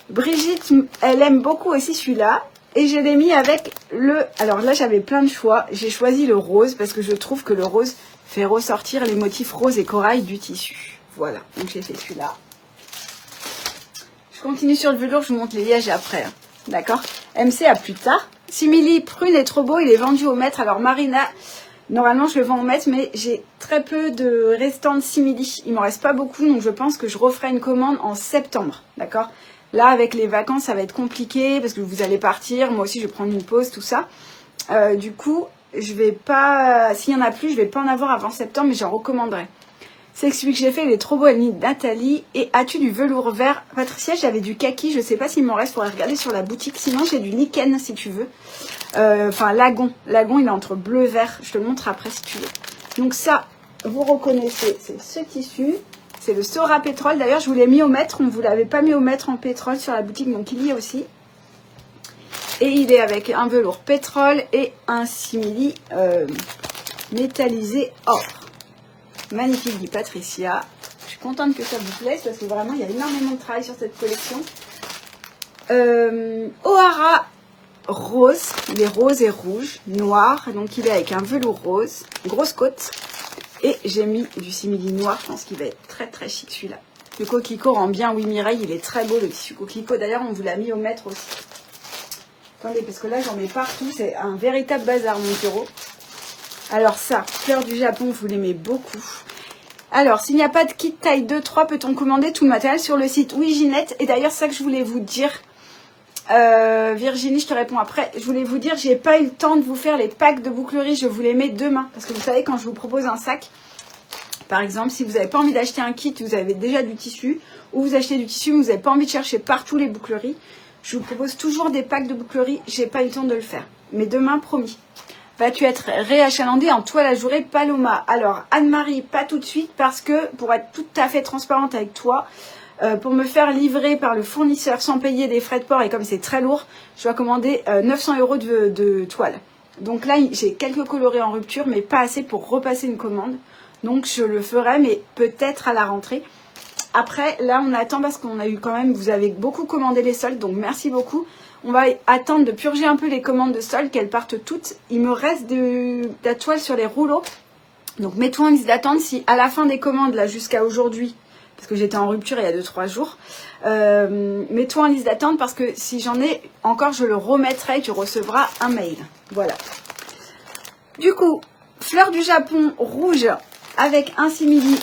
Speaker 1: Brigitte, elle aime beaucoup aussi celui-là. Et je l'ai mis avec le... Alors là, j'avais plein de choix. J'ai choisi le rose parce que je trouve que le rose fait ressortir les motifs rose et corail du tissu. Voilà, donc j'ai fait celui-là. Je continue sur le velours, je vous montre les lièges après. Hein. D'accord? MC, à plus tard. Simili, prune est trop beau, il est vendu au mètre. Alors Marina... Normalement, je le vends au mètre, mais j'ai très peu de restants de simili. Il m'en reste pas beaucoup, donc je pense que je referai une commande en septembre. D'accord? Là, avec les vacances, ça va être compliqué parce que vous allez partir. Moi aussi, je vais prendre une pause, tout ça. Du coup, je vais pas... S'il y en a plus, je vais pas en avoir avant septembre, mais j'en recommanderai. C'est celui que j'ai fait, il est trop beau, elle dit Nathalie. Et as-tu du velours vert? Patricia, j'avais du kaki, je sais pas s'il m'en reste, faudrait regarder sur la boutique. Sinon, j'ai du lichen, si tu veux. Enfin, lagon. Lagon, il est entre bleu et vert. Je te le montre après, si tu veux. Donc ça, vous reconnaissez, c'est ce tissu. C'est le Sora pétrole. D'ailleurs, je vous l'ai mis au mètre. On ne vous l'avait pas mis au mètre en pétrole sur la boutique, donc il y est aussi. Et il est avec un velours pétrole et un simili métallisé or. Magnifique, dit Patricia. Je suis contente que ça vous plaise parce que vraiment, il y a énormément de travail sur cette collection. O'Hara rose. Il est rose et rouge, noir. Donc, il est avec un velours rose, grosse côte. Et j'ai mis du simili noir. Je pense qu'il va être très, très chic celui-là. Le coquelicot rend bien. Oui, Mireille, il est très beau, le tissu coquelicot. D'ailleurs, on vous l'a mis au mètre aussi. Attendez, parce que là, j'en mets partout. C'est un véritable bazar, mon bureau. Alors ça, fleur du Japon, vous l'aimez beaucoup. Alors, s'il n'y a pas de kit taille 2-3, peut-on commander tout le matériel sur le site? Oui, Ginette. Et d'ailleurs, c'est ça que je voulais vous dire. Virginie, je te réponds après. Je voulais vous dire, j'ai pas eu le temps de vous faire les packs de bouclerie. Je vous les mets demain. Parce que vous savez, quand je vous propose un sac, par exemple, si vous n'avez pas envie d'acheter un kit, vous avez déjà du tissu, ou vous achetez du tissu, mais vous n'avez pas envie de chercher partout les boucleries, je vous propose toujours des packs de bouclerie. J'ai pas eu le temps de le faire. Mais demain, promis. Vas-tu être réachalandée en toile ajourée Paloma? Alors, Anne-Marie, pas tout de suite parce que, pour être tout à fait transparente avec toi, pour me faire livrer par le fournisseur sans payer des frais de port et comme c'est très lourd, je dois commander 900 € de toile. Donc là, j'ai quelques colorés en rupture, mais pas assez pour repasser une commande. Donc, je le ferai, mais peut-être à la rentrée. Après, là, on attend parce qu'on a eu quand même, vous avez beaucoup commandé les soldes, donc merci beaucoup. On va attendre de purger un peu les commandes de soldes, qu'elles partent toutes. Il me reste de la toile sur les rouleaux. Donc, mets-toi en liste d'attente si à la fin des commandes, là, jusqu'à aujourd'hui, parce que j'étais en rupture il y a 2-3 jours, mets-toi en liste d'attente parce que si j'en ai encore, je le remettrai et tu recevras un mail. Voilà. Du coup, fleur du Japon rouge avec un simili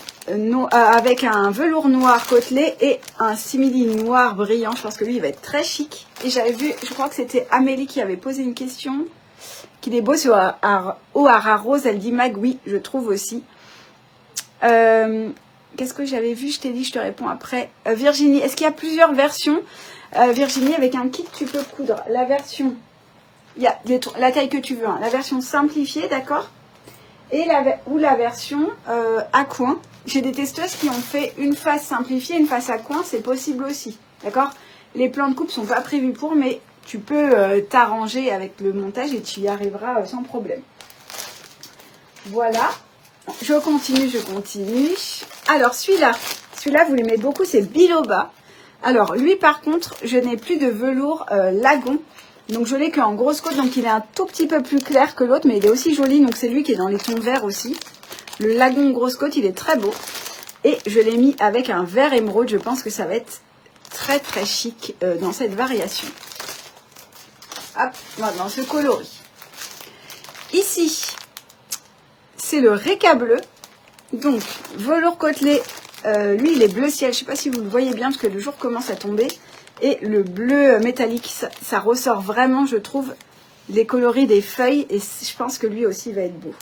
Speaker 1: avec un velours noir côtelé et un simili noir brillant. Je pense que lui, il va être très chic. Et j'avais vu, je crois que c'était Amélie qui avait posé une question. Qu'il est beau sur O'Hara rose. Elle dit Mag, oui, je trouve aussi. Qu'est-ce que j'avais vu? Je t'ai dit, je te réponds après. Virginie, est-ce qu'il y a plusieurs versions? Virginie, avec un kit, tu peux coudre la version, il y a la taille que tu veux, hein. La version simplifiée, d'accord? Et la version à coin. J'ai des testeuses qui ont fait une face simplifiée, une face à coin, c'est possible aussi, d'accord? Les plans de coupe sont pas prévus pour, mais tu peux t'arranger avec le montage et tu y arriveras sans problème. Voilà, je continue. Alors celui-là, vous l'aimez beaucoup, c'est Biloba. Alors lui par contre, je n'ai plus de velours lagon. Donc je l'ai qu'en grosse côte, donc il est un tout petit peu plus clair que l'autre, mais il est aussi joli, donc c'est lui qui est dans les tons verts aussi. Le lagon grosse côte, il est très beau. Et je l'ai mis avec un vert émeraude, je pense que ça va être très très chic dans cette variation. Hop, dans ce coloris. Ici, c'est le Réca bleu, donc velours côtelé, lui il est bleu ciel, je ne sais pas si vous le voyez bien parce que le jour commence à tomber. Et le bleu métallique, ça ressort vraiment, je trouve, les coloris des feuilles. Et je pense que lui aussi va être beau.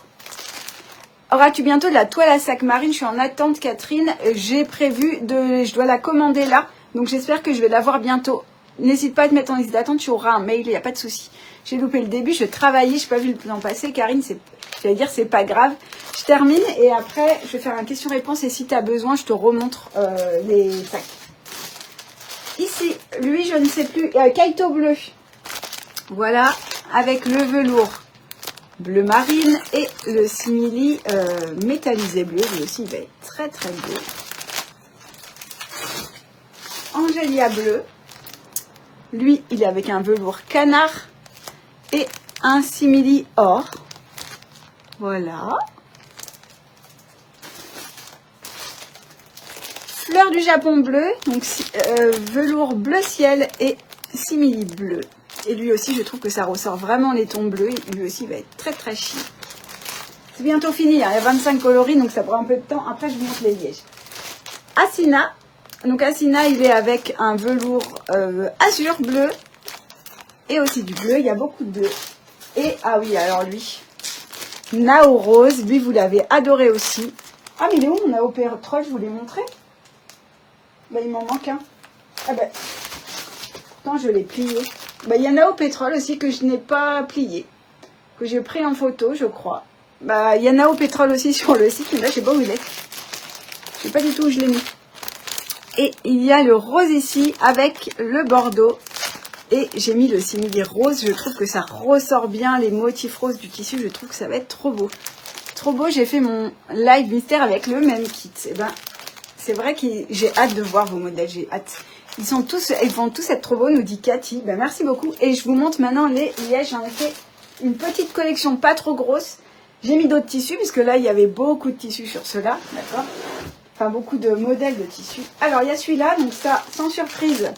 Speaker 1: Auras-tu bientôt de la toile à sac marine? Je suis en attente, Catherine. J'ai prévu je dois la commander là. Donc j'espère que je vais l'avoir bientôt. N'hésite pas à te mettre en liste d'attente, tu auras un mail, il n'y a pas de souci. J'ai loupé le début, je travaillais, je n'ai pas vu le temps passer. Karine, j'allais dire, c'est pas grave. Je termine et après, je vais faire un question-réponse. Et si tu as besoin, je te remontre les sacs. Ici, lui, je ne sais plus. Kaito bleu. Voilà, avec le velours bleu marine et le simili métallisé bleu. Lui aussi, il va être très très beau. Angélia bleu. Lui, il est avec un velours canard et un simili or. Voilà. Fleur du Japon bleu, donc velours bleu ciel et simili bleu. Et lui aussi, je trouve que ça ressort vraiment les tons bleus. Lui aussi, il va être très très chic. C'est bientôt fini, hein. Il y a 25 coloris, donc ça prend un peu de temps. Après, je vous montre les lièges. Asina. Donc Asina, il est avec un velours azur bleu et aussi du bleu. Il y a beaucoup de bleu. Et, ah oui, alors lui, Nao Rose. Lui, vous l'avez adoré aussi. Ah, mais il est où mon AOP Troll? Je vous l'ai montré. Bah, il m'en manque un. Ah ben, pourtant, je l'ai plié. Bah, il y a Nao Pétrole aussi que je n'ai pas plié, que j'ai pris en photo, je crois. Bah, il y a Nao Pétrole aussi sur le site, mais là, je sais pas où il est. Je sais pas du tout où je l'ai mis. Et il y a le rose ici avec le bordeaux. Et j'ai mis le simili rose. Je trouve que ça ressort bien les motifs roses du tissu. Je trouve que ça va être trop beau. Trop beau, j'ai fait mon live mystère avec le même kit. Et ben, c'est vrai que j'ai hâte de voir vos modèles, j'ai hâte. Ils vont tous être trop beaux, nous dit Cathy. Ben, merci beaucoup. Et je vous montre maintenant les lièges. J'en ai fait une petite collection pas trop grosse. J'ai mis d'autres tissus, puisque là, il y avait beaucoup de tissus sur ceux-là. D'accord? Enfin, beaucoup de modèles de tissus. Alors, il y a celui-là. Donc ça, sans surprise,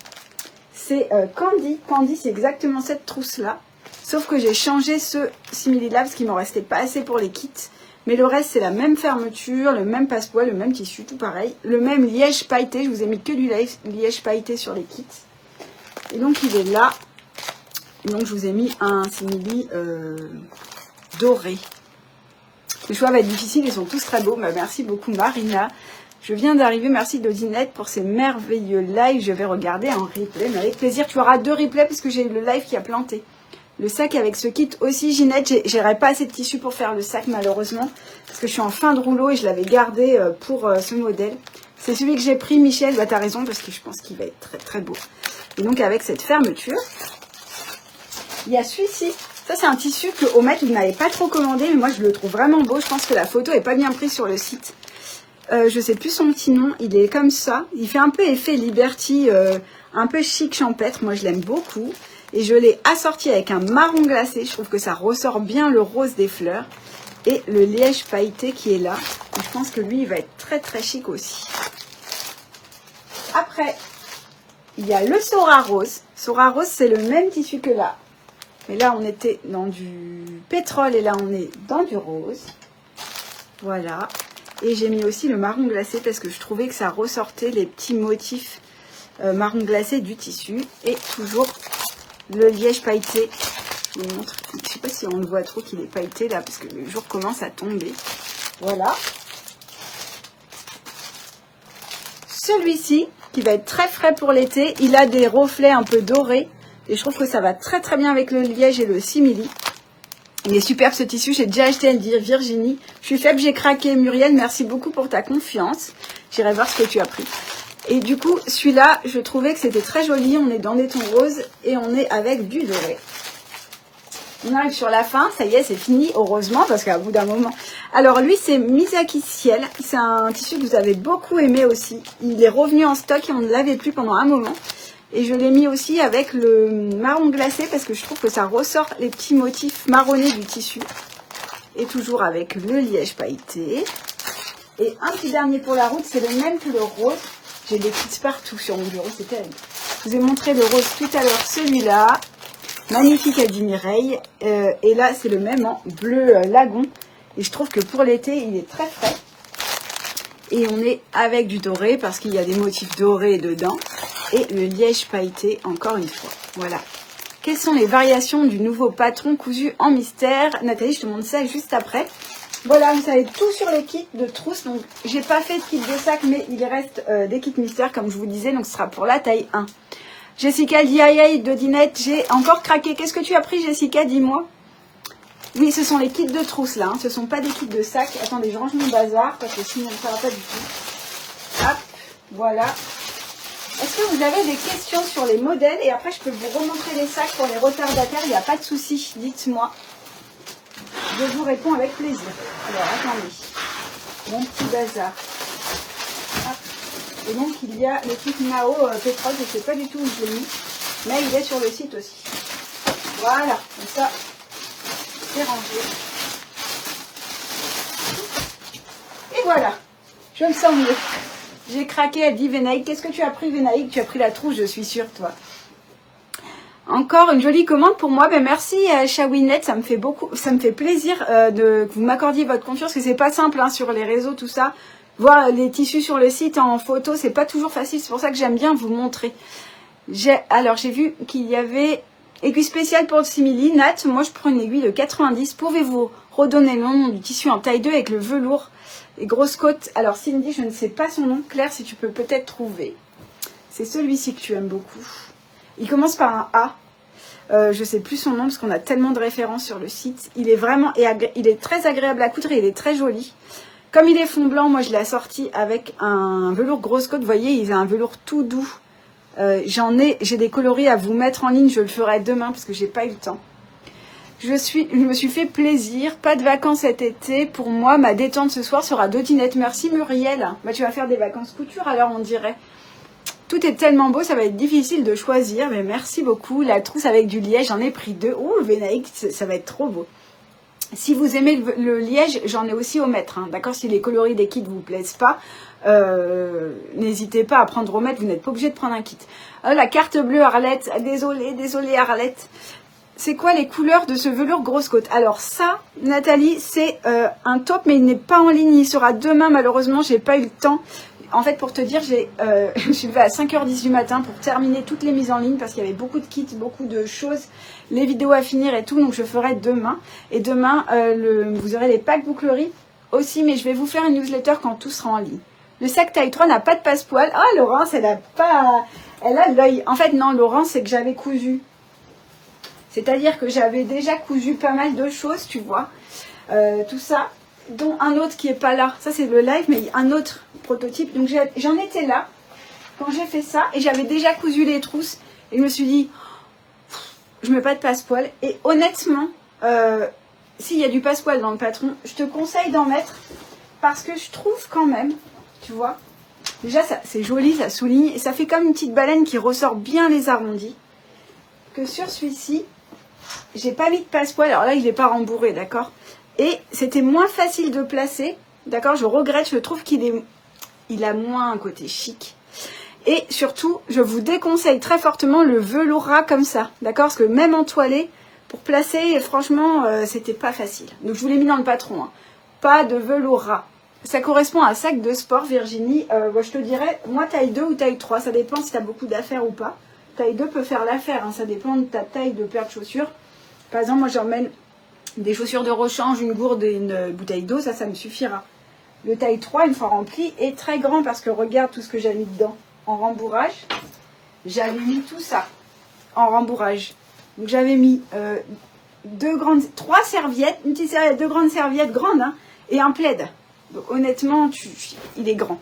Speaker 1: c'est Candy. Candy, c'est exactement cette trousse-là. Sauf que j'ai changé ce simili-là, parce qu'il m'en restait pas assez pour les kits. Mais le reste, c'est la même fermeture, le même passepoil, le même tissu, tout pareil. Le même liège pailleté. Je vous ai mis que du liège pailleté sur les kits. Et donc, il est là. Et donc, je vous ai mis un simili doré. Les choix vont être difficiles. Ils sont tous très beaux. Bah, merci beaucoup, Marina. Je viens d'arriver. Merci, Dodinette, pour ces merveilleux lives. Je vais regarder en replay. Mais avec plaisir, tu auras 2 replays puisque j'ai eu le live qui a planté. Le sac avec ce kit aussi, Ginette, j'aurais pas assez de tissu pour faire le sac malheureusement. Parce que je suis en fin de rouleau et je l'avais gardé pour ce modèle. C'est celui que j'ai pris, Michel, bah t'as raison parce que je pense qu'il va être très très beau. Et donc avec cette fermeture, il y a celui-ci. Ça c'est un tissu que au maître vous n'avez pas trop commandé, mais moi je le trouve vraiment beau. Je pense que la photo est pas bien prise sur le site. Je sais plus son petit nom, il est comme ça. Il fait un peu effet Liberty, un peu chic champêtre, moi je l'aime beaucoup. Et je l'ai assorti avec un marron glacé. Je trouve que ça ressort bien le rose des fleurs. Et le liège pailleté qui est là. Et je pense que lui, il va être très très chic aussi. Après, il y a le Sora Rose. Sora Rose, c'est le même tissu que là. Mais là, on était dans du pétrole et là, on est dans du rose. Voilà. Et j'ai mis aussi le marron glacé parce que je trouvais que ça ressortait les petits motifs marron glacé du tissu. Et toujours le liège pailleté, je vous montre. Je ne sais pas si on le voit trop qu'il est pailleté là, parce que le jour commence à tomber. Voilà. Celui-ci, qui va être très frais pour l'été, il a des reflets un peu dorés. Et je trouve que ça va très très bien avec le liège et le simili. Il est superbe ce tissu, j'ai déjà acheté, elle dit Virginie. Je suis faible, j'ai craqué. Muriel, merci beaucoup pour ta confiance. J'irai voir ce que tu as pris. Et du coup, celui-là, je trouvais que c'était très joli. On est dans des tons roses et on est avec du doré. On arrive sur la fin. Ça y est, c'est fini, heureusement, parce qu'à bout d'un moment... Alors, lui, c'est Misaki Ciel. C'est un tissu que vous avez beaucoup aimé aussi. Il est revenu en stock et on ne l'avait plus pendant un moment. Et je l'ai mis aussi avec le marron glacé parce que je trouve que ça ressort les petits motifs marronnés du tissu. Et toujours avec le liège pailleté. Et un petit dernier pour la route, c'est le même que le rose. J'ai des kits partout sur mon bureau, c'est terrible. Je vous ai montré le rose tout à l'heure, celui-là. Magnifique, a dit Mireille. Et là, c'est le même en bleu lagon. Et je trouve que pour l'été, il est très frais. Et on est avec du doré parce qu'il y a des motifs dorés dedans. Et le liège pailleté, encore une fois. Voilà. Quelles sont les variations du nouveau patron cousu en mystère? Nathalie, je te montre ça juste après. Voilà, vous savez tout sur les kits de trousse. Donc, j'ai pas fait de kit de sac, mais il reste des kits mystères, comme je vous disais. Donc, ce sera pour la taille 1. Jessica dit aïe aïe, Dodinette, j'ai encore craqué. Qu'est-ce que tu as pris, Jessica? Dis-moi. Oui, ce sont les kits de trousse, là. Hein. Ce sont pas des kits de sac. Attendez, je range mon bazar, parce que sinon, ça va pas du tout. Hop, voilà. Est-ce que vous avez des questions sur les modèles? Et après, je peux vous remontrer les sacs pour les retardataires. Il n'y a pas de souci, dites-moi. Je vous réponds avec plaisir. Alors, attendez. Mon petit bazar. Hop. Et donc, il y a le kit Mao pétrole. Je ne sais pas du tout où je l'ai mis. Mais il est sur le site aussi. Voilà. Comme ça, c'est rangé. Et voilà. Je me sens mieux. J'ai craqué, elle dit Vénaïque. Qu'est-ce que tu as pris, Vénaïque? Tu as pris la trousse, je suis sûre, toi. Encore une jolie commande pour moi. Ben merci Chawinette, ça me fait plaisir que vous m'accordiez votre confiance, parce que c'est pas simple hein, sur les réseaux, tout ça. Voir les tissus sur le site en photo, c'est pas toujours facile. C'est pour ça que j'aime bien vous montrer. Alors j'ai vu qu'il y avait aiguille spéciale pour le simili. Nat, moi je prends une aiguille de 90. Pouvez-vous redonner le nom du tissu en taille 2 avec le velours et grosse côte? Alors Cindy, je ne sais pas son nom. Claire, si tu peux peut-être trouver. C'est celui-ci que tu aimes beaucoup. Il commence par un A. Je sais plus son nom parce qu'on a tellement de références sur le site. Il est vraiment, il est très agréable à coudre et il est très joli. Comme il est fond blanc, moi je l'ai assorti avec un velours grosse côte. Vous voyez, il a un velours tout doux. J'ai des coloris à vous mettre en ligne. Je le ferai demain parce que j'ai pas eu le temps. Je me suis fait plaisir. Pas de vacances cet été. Pour moi, ma détente ce soir sera Dodinette. Merci Muriel. Bah, tu vas faire des vacances couture alors on dirait. Tout est tellement beau, ça va être difficile de choisir, mais merci beaucoup. La trousse avec du liège, j'en ai pris 2. Ouh, le Vénaïque, ça va être trop beau. Si vous aimez le liège, j'en ai aussi au mètre. Hein, d'accord, si les coloris des kits ne vous plaisent pas, n'hésitez pas à prendre au mètre, vous n'êtes pas obligé de prendre un kit. La carte bleue Arlette, désolée Arlette. C'est quoi les couleurs de ce velours grosse côte? Alors ça, Nathalie, c'est un top, mais il n'est pas en ligne, il sera demain malheureusement, j'ai pas eu le temps. En fait, pour te dire, je me suis levée à 5h10 du matin pour terminer toutes les mises en ligne parce qu'il y avait beaucoup de kits, beaucoup de choses, les vidéos à finir et tout. Donc, je ferai demain. Et demain, vous aurez les packs boucleries aussi, mais je vais vous faire une newsletter quand tout sera en ligne. Le sac taille 3 n'a pas de passepoil. Ah, Laurence, elle a l'œil. En fait, non, Laurence, c'est que j'avais cousu. C'est-à-dire que j'avais déjà cousu pas mal de choses, tu vois. Tout ça. Dont un autre qui est pas là, ça c'est le live, mais un autre prototype. Donc j'en étais là quand j'ai fait ça et j'avais déjà cousu les trousses et je me suis dit je mets pas de passepoil. Et honnêtement, s'il y a du passepoil dans le patron, je te conseille d'en mettre parce que je trouve quand même, tu vois, déjà c'est joli, ça souligne et ça fait comme une petite baleine qui ressort bien les arrondis. Que sur celui-ci, j'ai pas mis de passepoil. Alors là, il n'est pas rembourré, d'accord. Et c'était moins facile de placer, d'accord, je regrette, je trouve il a moins un côté chic. Et surtout, je vous déconseille très fortement le velours ras comme ça, d'accord, parce que même en toilette, pour placer, franchement, c'était pas facile. Donc je vous l'ai mis dans le patron, hein. Pas de velours ras. Ça correspond à un sac de sport, Virginie, je te dirais, moi taille 2 ou taille 3, ça dépend si tu as beaucoup d'affaires ou pas. Taille 2 peut faire l'affaire, hein, ça dépend de ta taille de paire de chaussures. Par exemple, moi j'emmène des chaussures de rechange, une gourde et une bouteille d'eau, ça me suffira. Le taille 3, une fois rempli, est très grand parce que regarde tout ce que j'ai mis dedans. En rembourrage, j'avais mis tout ça en rembourrage. Donc j'avais mis 3 serviettes, une petite serviette, 2 grandes serviettes grandes hein, et un plaid. Donc honnêtement, il est grand.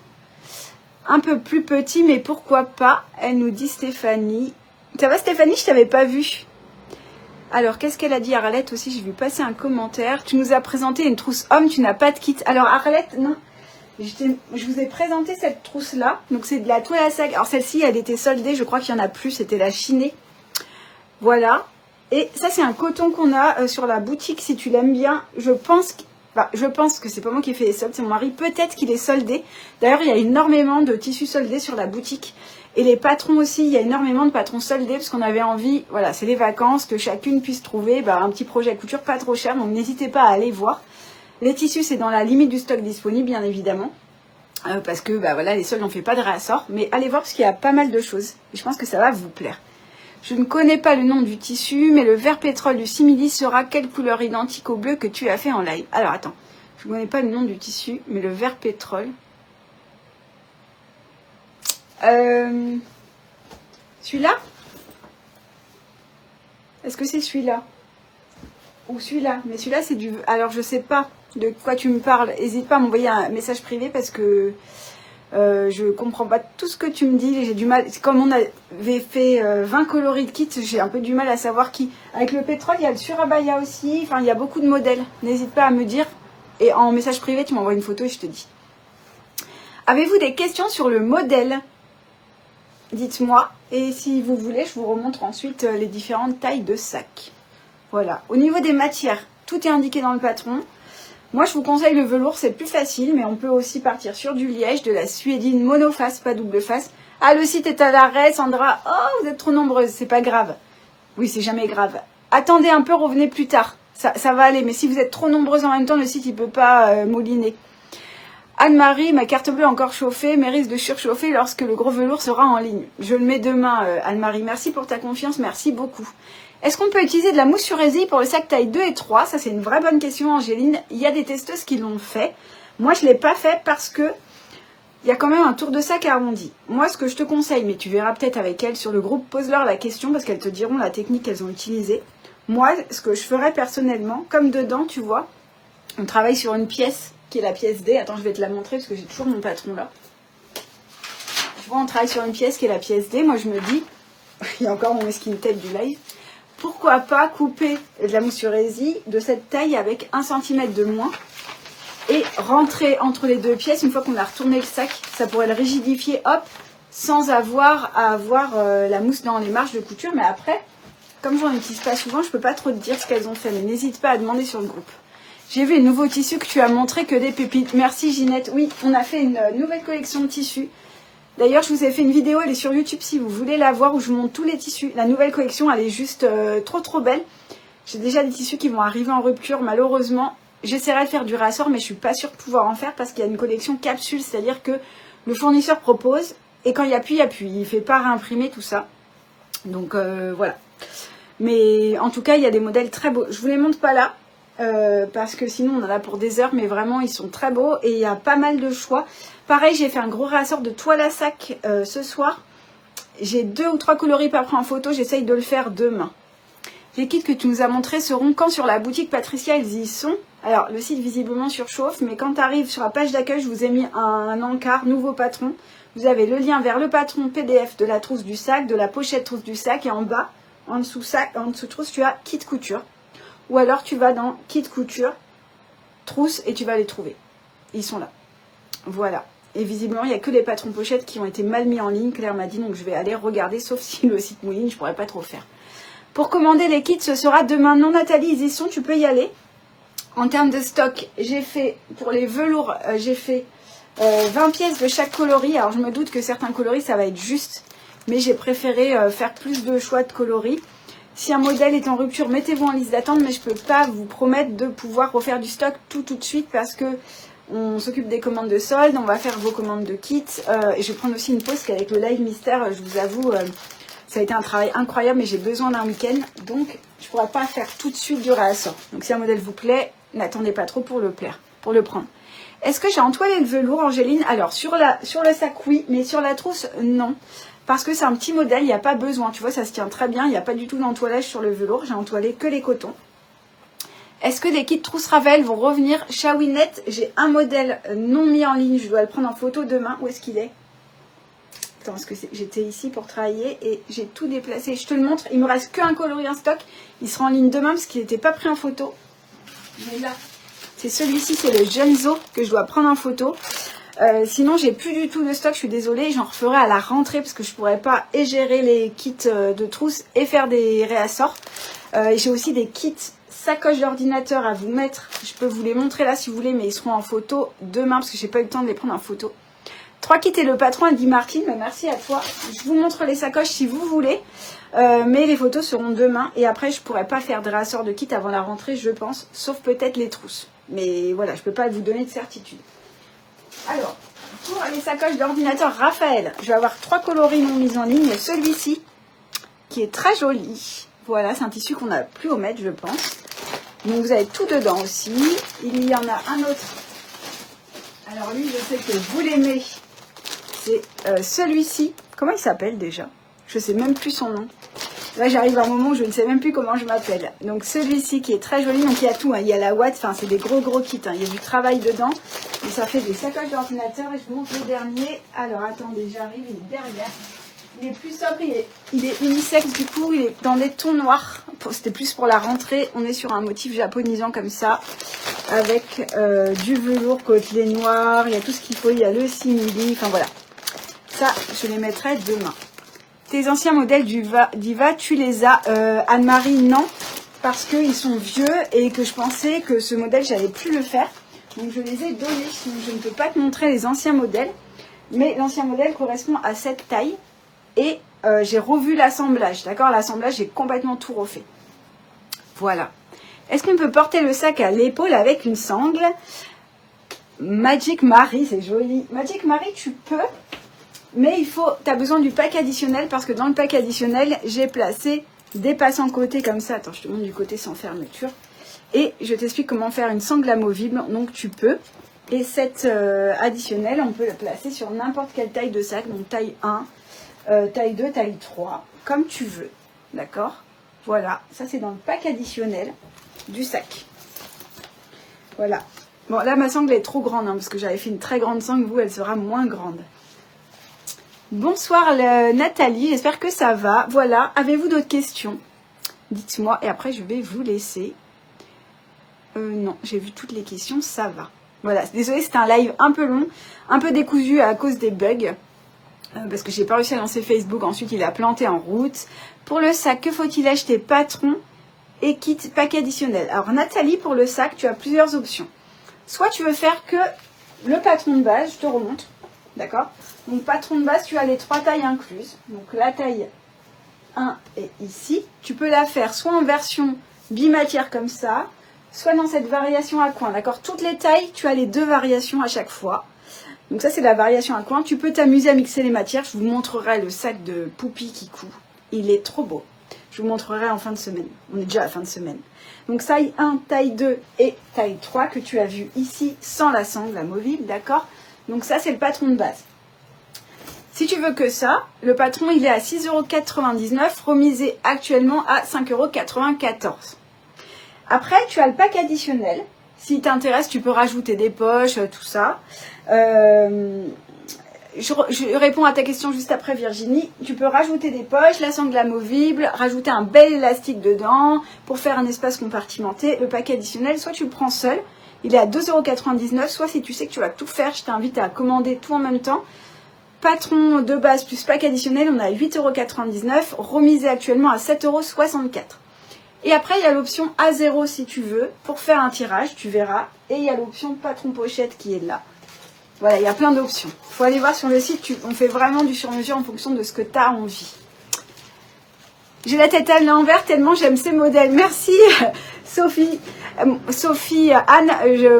Speaker 1: Un peu plus petit, mais pourquoi pas? Elle nous dit Stéphanie. Ça va Stéphanie, je t'avais pas vue. Alors, qu'est-ce qu'elle a dit Arlette aussi? J'ai vu passer un commentaire. Tu nous as présenté une trousse homme, tu n'as pas de kit. Alors, Arlette, non. Je vous ai présenté cette trousse-là. Donc, c'est de la toile à sac. Alors, celle-ci, elle était soldée. Je crois qu'il y en a plus. C'était la chinée. Voilà. Et ça, c'est un coton qu'on a sur la boutique. Si tu l'aimes bien, je pense que c'est pas moi qui ai fait les soldes. C'est mon mari. Peut-être qu'il est soldé. D'ailleurs, il y a énormément de tissus soldés sur la boutique. Et les patrons aussi, il y a énormément de patrons soldés parce qu'on avait envie, voilà, c'est les vacances, que chacune puisse trouver un petit projet couture pas trop cher. Donc n'hésitez pas à aller voir. Les tissus, c'est dans la limite du stock disponible, bien évidemment. Parce que voilà, les soldes, on ne fait pas de réassort. Mais allez voir parce qu'il y a pas mal de choses. Et je pense que ça va vous plaire. Je ne connais pas le nom du tissu, mais le vert pétrole du simili sera quelle couleur identique au bleu que tu as fait en live? Alors attends, Je ne connais pas le nom du tissu, mais le vert pétrole. Celui-là? Est-ce que c'est celui-là? Ou celui-là? Mais celui-là, c'est du... Alors, je sais pas de quoi tu me parles. N'hésite pas à m'envoyer un message privé parce que je comprends pas tout ce que tu me dis. J'ai du mal. Comme on avait fait 20 coloris de kit, j'ai un peu du mal à savoir qui. Avec le pétrole, il y a le surabaya aussi. Enfin, il y a beaucoup de modèles. N'hésite pas à me dire. Et en message privé, tu m'envoies une photo et je te dis. Avez-vous des questions sur le modèle? Dites-moi. Et si vous voulez, je vous remontre ensuite les différentes tailles de sacs. Voilà. Au niveau des matières, tout est indiqué dans le patron. Moi, je vous conseille le velours, c'est plus facile, mais on peut aussi partir sur du liège, de la suédine monoface, pas double face. Ah, le site est à l'arrêt, Sandra. Oh, vous êtes trop nombreuses, c'est pas grave. Oui, c'est jamais grave. Attendez un peu, revenez plus tard. Ça va aller, mais si vous êtes trop nombreuses en même temps, le site, il peut pas mouliner. Anne-Marie, ma carte bleue encore chauffée, mais risque de surchauffer lorsque le gros velours sera en ligne. Je le mets demain, Anne-Marie. Merci pour ta confiance, merci beaucoup. Est-ce qu'on peut utiliser de la mousse sur résille pour le sac taille 2 et 3? Ça, c'est une vraie bonne question, Angéline. Il y a des testeuses qui l'ont fait. Moi, je ne l'ai pas fait parce que il y a quand même un tour de sac arrondi. Moi, ce que je te conseille, mais tu verras peut-être avec elles sur le groupe, pose-leur la question parce qu'elles te diront la technique qu'elles ont utilisée. Moi, ce que je ferais personnellement, comme dedans, tu vois, on travaille sur une pièce qui est la pièce D. Attends, je vais te la montrer parce que j'ai toujours mon patron là. Tu vois, on travaille sur une pièce qui est la pièce D. Moi, je me dis, il y a encore mon mesquine tête du live. Pourquoi pas couper de la mousse sur résille de cette taille avec 1 cm de moins et rentrer entre les deux pièces une fois qu'on a retourné le sac. Ça pourrait le rigidifier, hop, sans avoir à avoir la mousse dans les marges de couture. Mais après, comme j'en utilise pas souvent, je peux pas trop te dire ce qu'elles ont fait. Mais n'hésite pas à demander sur le groupe. J'ai vu un nouveau tissu que tu as montré, que des pépites. Merci Ginette. Oui, on a fait une nouvelle collection de tissus. D'ailleurs, je vous ai fait une vidéo, elle est sur YouTube si vous voulez la voir, où je vous montre tous les tissus. La nouvelle collection, elle est juste trop belle. J'ai déjà des tissus qui vont arriver en rupture, malheureusement. J'essaierai de faire du réassort, mais je suis pas sûre de pouvoir en faire parce qu'il y a une collection capsule, c'est-à-dire que le fournisseur propose, et quand il n'y a plus, il n'y a plus. Il ne fait pas réimprimer tout ça. Donc voilà. Mais en tout cas, il y a des modèles très beaux. Je vous les montre pas là. Parce que sinon on en a pour des heures, mais vraiment ils sont très beaux et il y a pas mal de choix. Pareil, j'ai fait un gros réassort de toile à sac ce soir. J'ai 2 ou 3 coloris pas pris en photo, j'essaye de le faire demain. Les kits que tu nous as montrés seront quand sur la boutique Patricia, ils y sont. Alors le site visiblement surchauffe, mais quand tu arrives sur la page d'accueil, je vous ai mis un encart nouveau patron. Vous avez le lien vers le patron PDF de la trousse du sac, de la pochette trousse du sac, et en bas, en dessous trousse, tu as kit couture. Ou alors tu vas dans kit couture, trousse, et tu vas les trouver. Ils sont là. Voilà. Et visiblement, il n'y a que les patrons pochettes qui ont été mal mis en ligne. Claire m'a dit, donc je vais aller regarder, sauf si le site mouline, je pourrais pas trop faire. Pour commander les kits, ce sera demain. Non, Nathalie, ils y sont, tu peux y aller. En termes de stock, j'ai fait, pour les velours, j'ai fait 20 pièces de chaque coloris. Alors je me doute que certains coloris, ça va être juste. Mais j'ai préféré faire plus de choix de coloris. Si un modèle est en rupture, mettez-vous en liste d'attente, mais je ne peux pas vous promettre de pouvoir refaire du stock tout de suite parce que on s'occupe des commandes de solde, on va faire vos commandes de kits. Et je vais prendre aussi une pause qu'avec le live mystère, je vous avoue, ça a été un travail incroyable, mais j'ai besoin d'un week-end. Donc, je ne pourrais pas faire tout de suite du réassort. Donc, si un modèle vous plaît, n'attendez pas trop pour le prendre. Est-ce que j'ai entoilé le velours, Angéline? Alors, sur le sac, oui, mais sur la trousse, non. Parce que c'est un petit modèle, il n'y a pas besoin. Tu vois, ça se tient très bien. Il n'y a pas du tout d'entoilage sur le velours. J'ai entoilé que les cotons. Est-ce que des kits trousses Ravel vont revenir? Chawinette, j'ai un modèle non mis en ligne. Je dois le prendre en photo demain. Où est-ce qu'il est? Attends, parce que j'étais ici pour travailler et j'ai tout déplacé. Je te le montre. Il me reste qu'un coloris en stock. Il sera en ligne demain parce qu'il n'était pas pris en photo. Mais là, c'est celui-ci, c'est le Genzo que je dois prendre en photo. Sinon, j'ai plus du tout de stock, je suis désolée. J'en referai à la rentrée parce que je pourrais pas et gérer les kits de trousse et faire des réassorts. J'ai aussi des kits sacoches d'ordinateur à vous mettre. Je peux vous les montrer là si vous voulez, mais ils seront en photo demain parce que j'ai pas eu le temps de les prendre en photo. 3 kits et le patron, elle dit Martine, mais merci à toi. Je vous montre les sacoches si vous voulez, mais les photos seront demain. Et après, je pourrais pas faire de réassort de kits avant la rentrée, je pense, sauf peut-être les trousses. Mais voilà, je peux pas vous donner de certitude. Alors, pour les sacoches d'ordinateur Raphaël, je vais avoir 3 coloris non mis en ligne. Celui-ci, qui est très joli. Voilà, c'est un tissu qu'on n'a plus au mètre, je pense. Donc vous avez tout dedans aussi. Il y en a un autre. Alors lui, je sais que vous l'aimez. C'est celui-ci. Comment il s'appelle déjà? Je ne sais même plus son nom. Là, j'arrive à un moment où je ne sais même plus comment je m'appelle. Donc celui-ci qui est très joli. Donc il y a tout. Hein. Il y a la ouate. Enfin, c'est des gros kits. Hein. Il y a du travail dedans. Et ça fait des sacoches d'ordinateur. Et je vous montre le dernier. Alors attendez, j'arrive. Il est derrière. Il est plus sobre. Il est unisexe du coup. Il est dans des tons noirs. C'était plus pour la rentrée. On est sur un motif japonisant comme ça. Avec du velours côtelé noir. Il y a tout ce qu'il faut. Il y a le simili. Enfin voilà. Ça, je les mettrai demain. Tes anciens modèles d'Iva, tu les as, Anne-Marie, non, parce qu'ils sont vieux et que je pensais que ce modèle, j'allais plus le faire. Donc, je les ai donnés. Donc, je ne peux pas te montrer les anciens modèles. Mais l'ancien modèle correspond à cette taille. Et j'ai revu l'assemblage. D'accord? L'assemblage, j'ai complètement tout refait. Voilà. Est-ce qu'on peut porter le sac à l'épaule avec une sangle? Magic Marie, c'est joli. Magic Marie, tu peux... Mais tu as besoin du pack additionnel parce que dans le pack additionnel, j'ai placé des passants côté comme ça. Attends, je te montre du côté sans fermeture. Et je t'explique comment faire une sangle amovible. Donc tu peux. Et cette additionnelle, on peut la placer sur n'importe quelle taille de sac. Donc taille 1, taille 2, taille 3, comme tu veux. D'accord? Voilà, ça c'est dans le pack additionnel du sac. Voilà. Bon, là ma sangle est trop grande hein, parce que j'avais fait une très grande sangle. Vous, elle sera moins grande. Bonsoir Nathalie, j'espère que ça va. Voilà, avez-vous d'autres questions? Dites-moi et après je vais vous laisser. Non, j'ai vu toutes les questions, ça va. Voilà, désolée, c'était un live un peu long, un peu décousu à cause des bugs. Parce que j'ai pas réussi à lancer Facebook, ensuite il a planté en route. Pour le sac, que faut-il acheter? Patron et kit pack additionnel. Alors Nathalie, pour le sac, tu as plusieurs options. Soit tu veux faire que le patron de base, je te remonte. D'accord? Donc patron de base, tu as les 3 tailles incluses. Donc la taille 1 est ici. Tu peux la faire soit en version bimatière comme ça, soit dans cette variation à coin. D'accord? Toutes les tailles, tu as les 2 variations à chaque fois. Donc ça, c'est la variation à coin. Tu peux t'amuser à mixer les matières. Je vous montrerai le sac de Poupie qui coud. Il est trop beau. Je vous montrerai en fin de semaine. On est déjà à la fin de semaine. Donc taille 1, taille 2 et taille 3 que tu as vu ici sans la sangle amovible. D'accord? Donc ça, c'est le patron de base. Si tu veux que ça, le patron, il est à 6,99 €, remisé actuellement à 5,94 €. Après, tu as le pack additionnel. Si t'intéresse, tu peux rajouter des poches, tout ça. Je réponds à ta question juste après, Virginie. Tu peux rajouter des poches, la sangle amovible, rajouter un bel élastique dedans pour faire un espace compartimenté. Le pack additionnel, soit tu le prends seul, il est à 2,99 €, soit si tu sais que tu vas tout faire, je t'invite à commander tout en même temps. Patron de base plus pack additionnel, on a 8,99 €, remisé actuellement à 7,64 €. Et après, il y a l'option A0 si tu veux, pour faire un tirage, tu verras. Et il y a l'option patron pochette qui est là. Voilà, il y a plein d'options. Il faut aller voir sur le site, on fait vraiment du sur-mesure en fonction de ce que tu as envie. J'ai la tête à l'envers tellement j'aime ces modèles. Merci Sophie. Anne,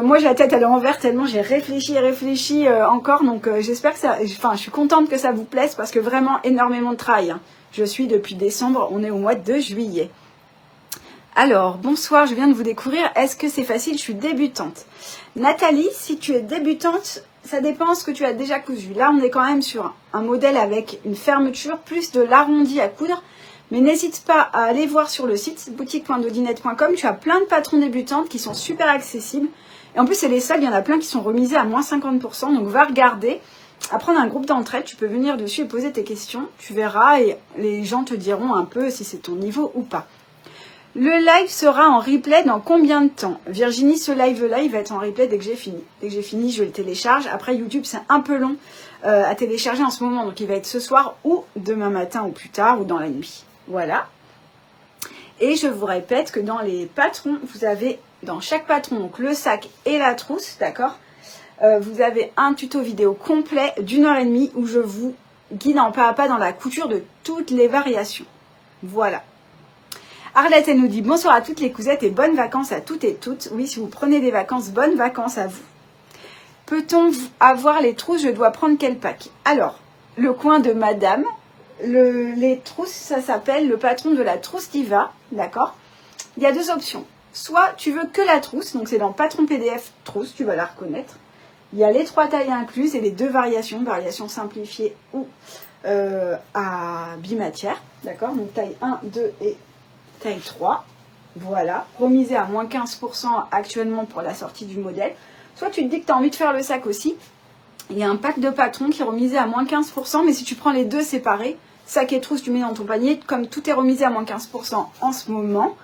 Speaker 1: moi j'ai la tête à l'envers tellement j'ai réfléchi encore. Donc j'espère que ça... Enfin, je suis contente que ça vous plaise parce que vraiment énormément de travail. Hein. Je suis depuis décembre, on est au mois de juillet. Alors, bonsoir, je viens de vous découvrir. Est-ce que c'est facile? Je suis débutante. Nathalie, si tu es débutante, ça dépend ce que tu as déjà cousu. Là, on est quand même sur un modèle avec une fermeture, plus de l'arrondi à coudre. Mais n'hésite pas à aller voir sur le site boutique.dodinette.com. Tu as plein de patrons débutantes qui sont super accessibles. Et en plus, c'est les seuls, il y en a plein qui sont remisés à moins 50%. Donc, va regarder. À prendre un groupe d'entraide, tu peux venir dessus et poser tes questions. Tu verras et les gens te diront un peu si c'est ton niveau ou pas. Le live sera en replay dans combien de temps? Virginie, ce live-là, il va être en replay dès que j'ai fini. Dès que j'ai fini, je le télécharge. Après, YouTube, c'est un peu long à télécharger en ce moment. Donc, il va être ce soir ou demain matin ou plus tard ou dans la nuit. Voilà. Et je vous répète que dans les patrons, vous avez dans chaque patron, donc le sac et la trousse, d'accord, vous avez un tuto vidéo complet d'1h30 où je vous guide en pas à pas dans la couture de toutes les variations. Voilà. Arlette, elle nous dit bonsoir à toutes les cousettes et bonnes vacances à toutes et toutes. Oui, si vous prenez des vacances, bonnes vacances à vous. Peut-on avoir les trousses? Je dois prendre quel pack? Alors, le coin de madame, les trousses, ça s'appelle le patron de la trousse d'Iva, d'accord? Il y a 2 options. Soit tu veux que la trousse, donc c'est dans Patron PDF trousse, tu vas la reconnaître. Il y a les 3 tailles incluses et les 2 variations, variation simplifiée ou à bimatière, d'accord? Donc taille 1, 2 et taille 3, voilà. Remisé à moins 15% actuellement pour la sortie du modèle. Soit tu te dis que tu as envie de faire le sac aussi. Il y a un pack de patrons qui est remisé à moins 15%, mais si tu prends les deux séparés, sac et trousse, tu mets dans ton panier, comme tout est remisé à moins 15% en ce moment,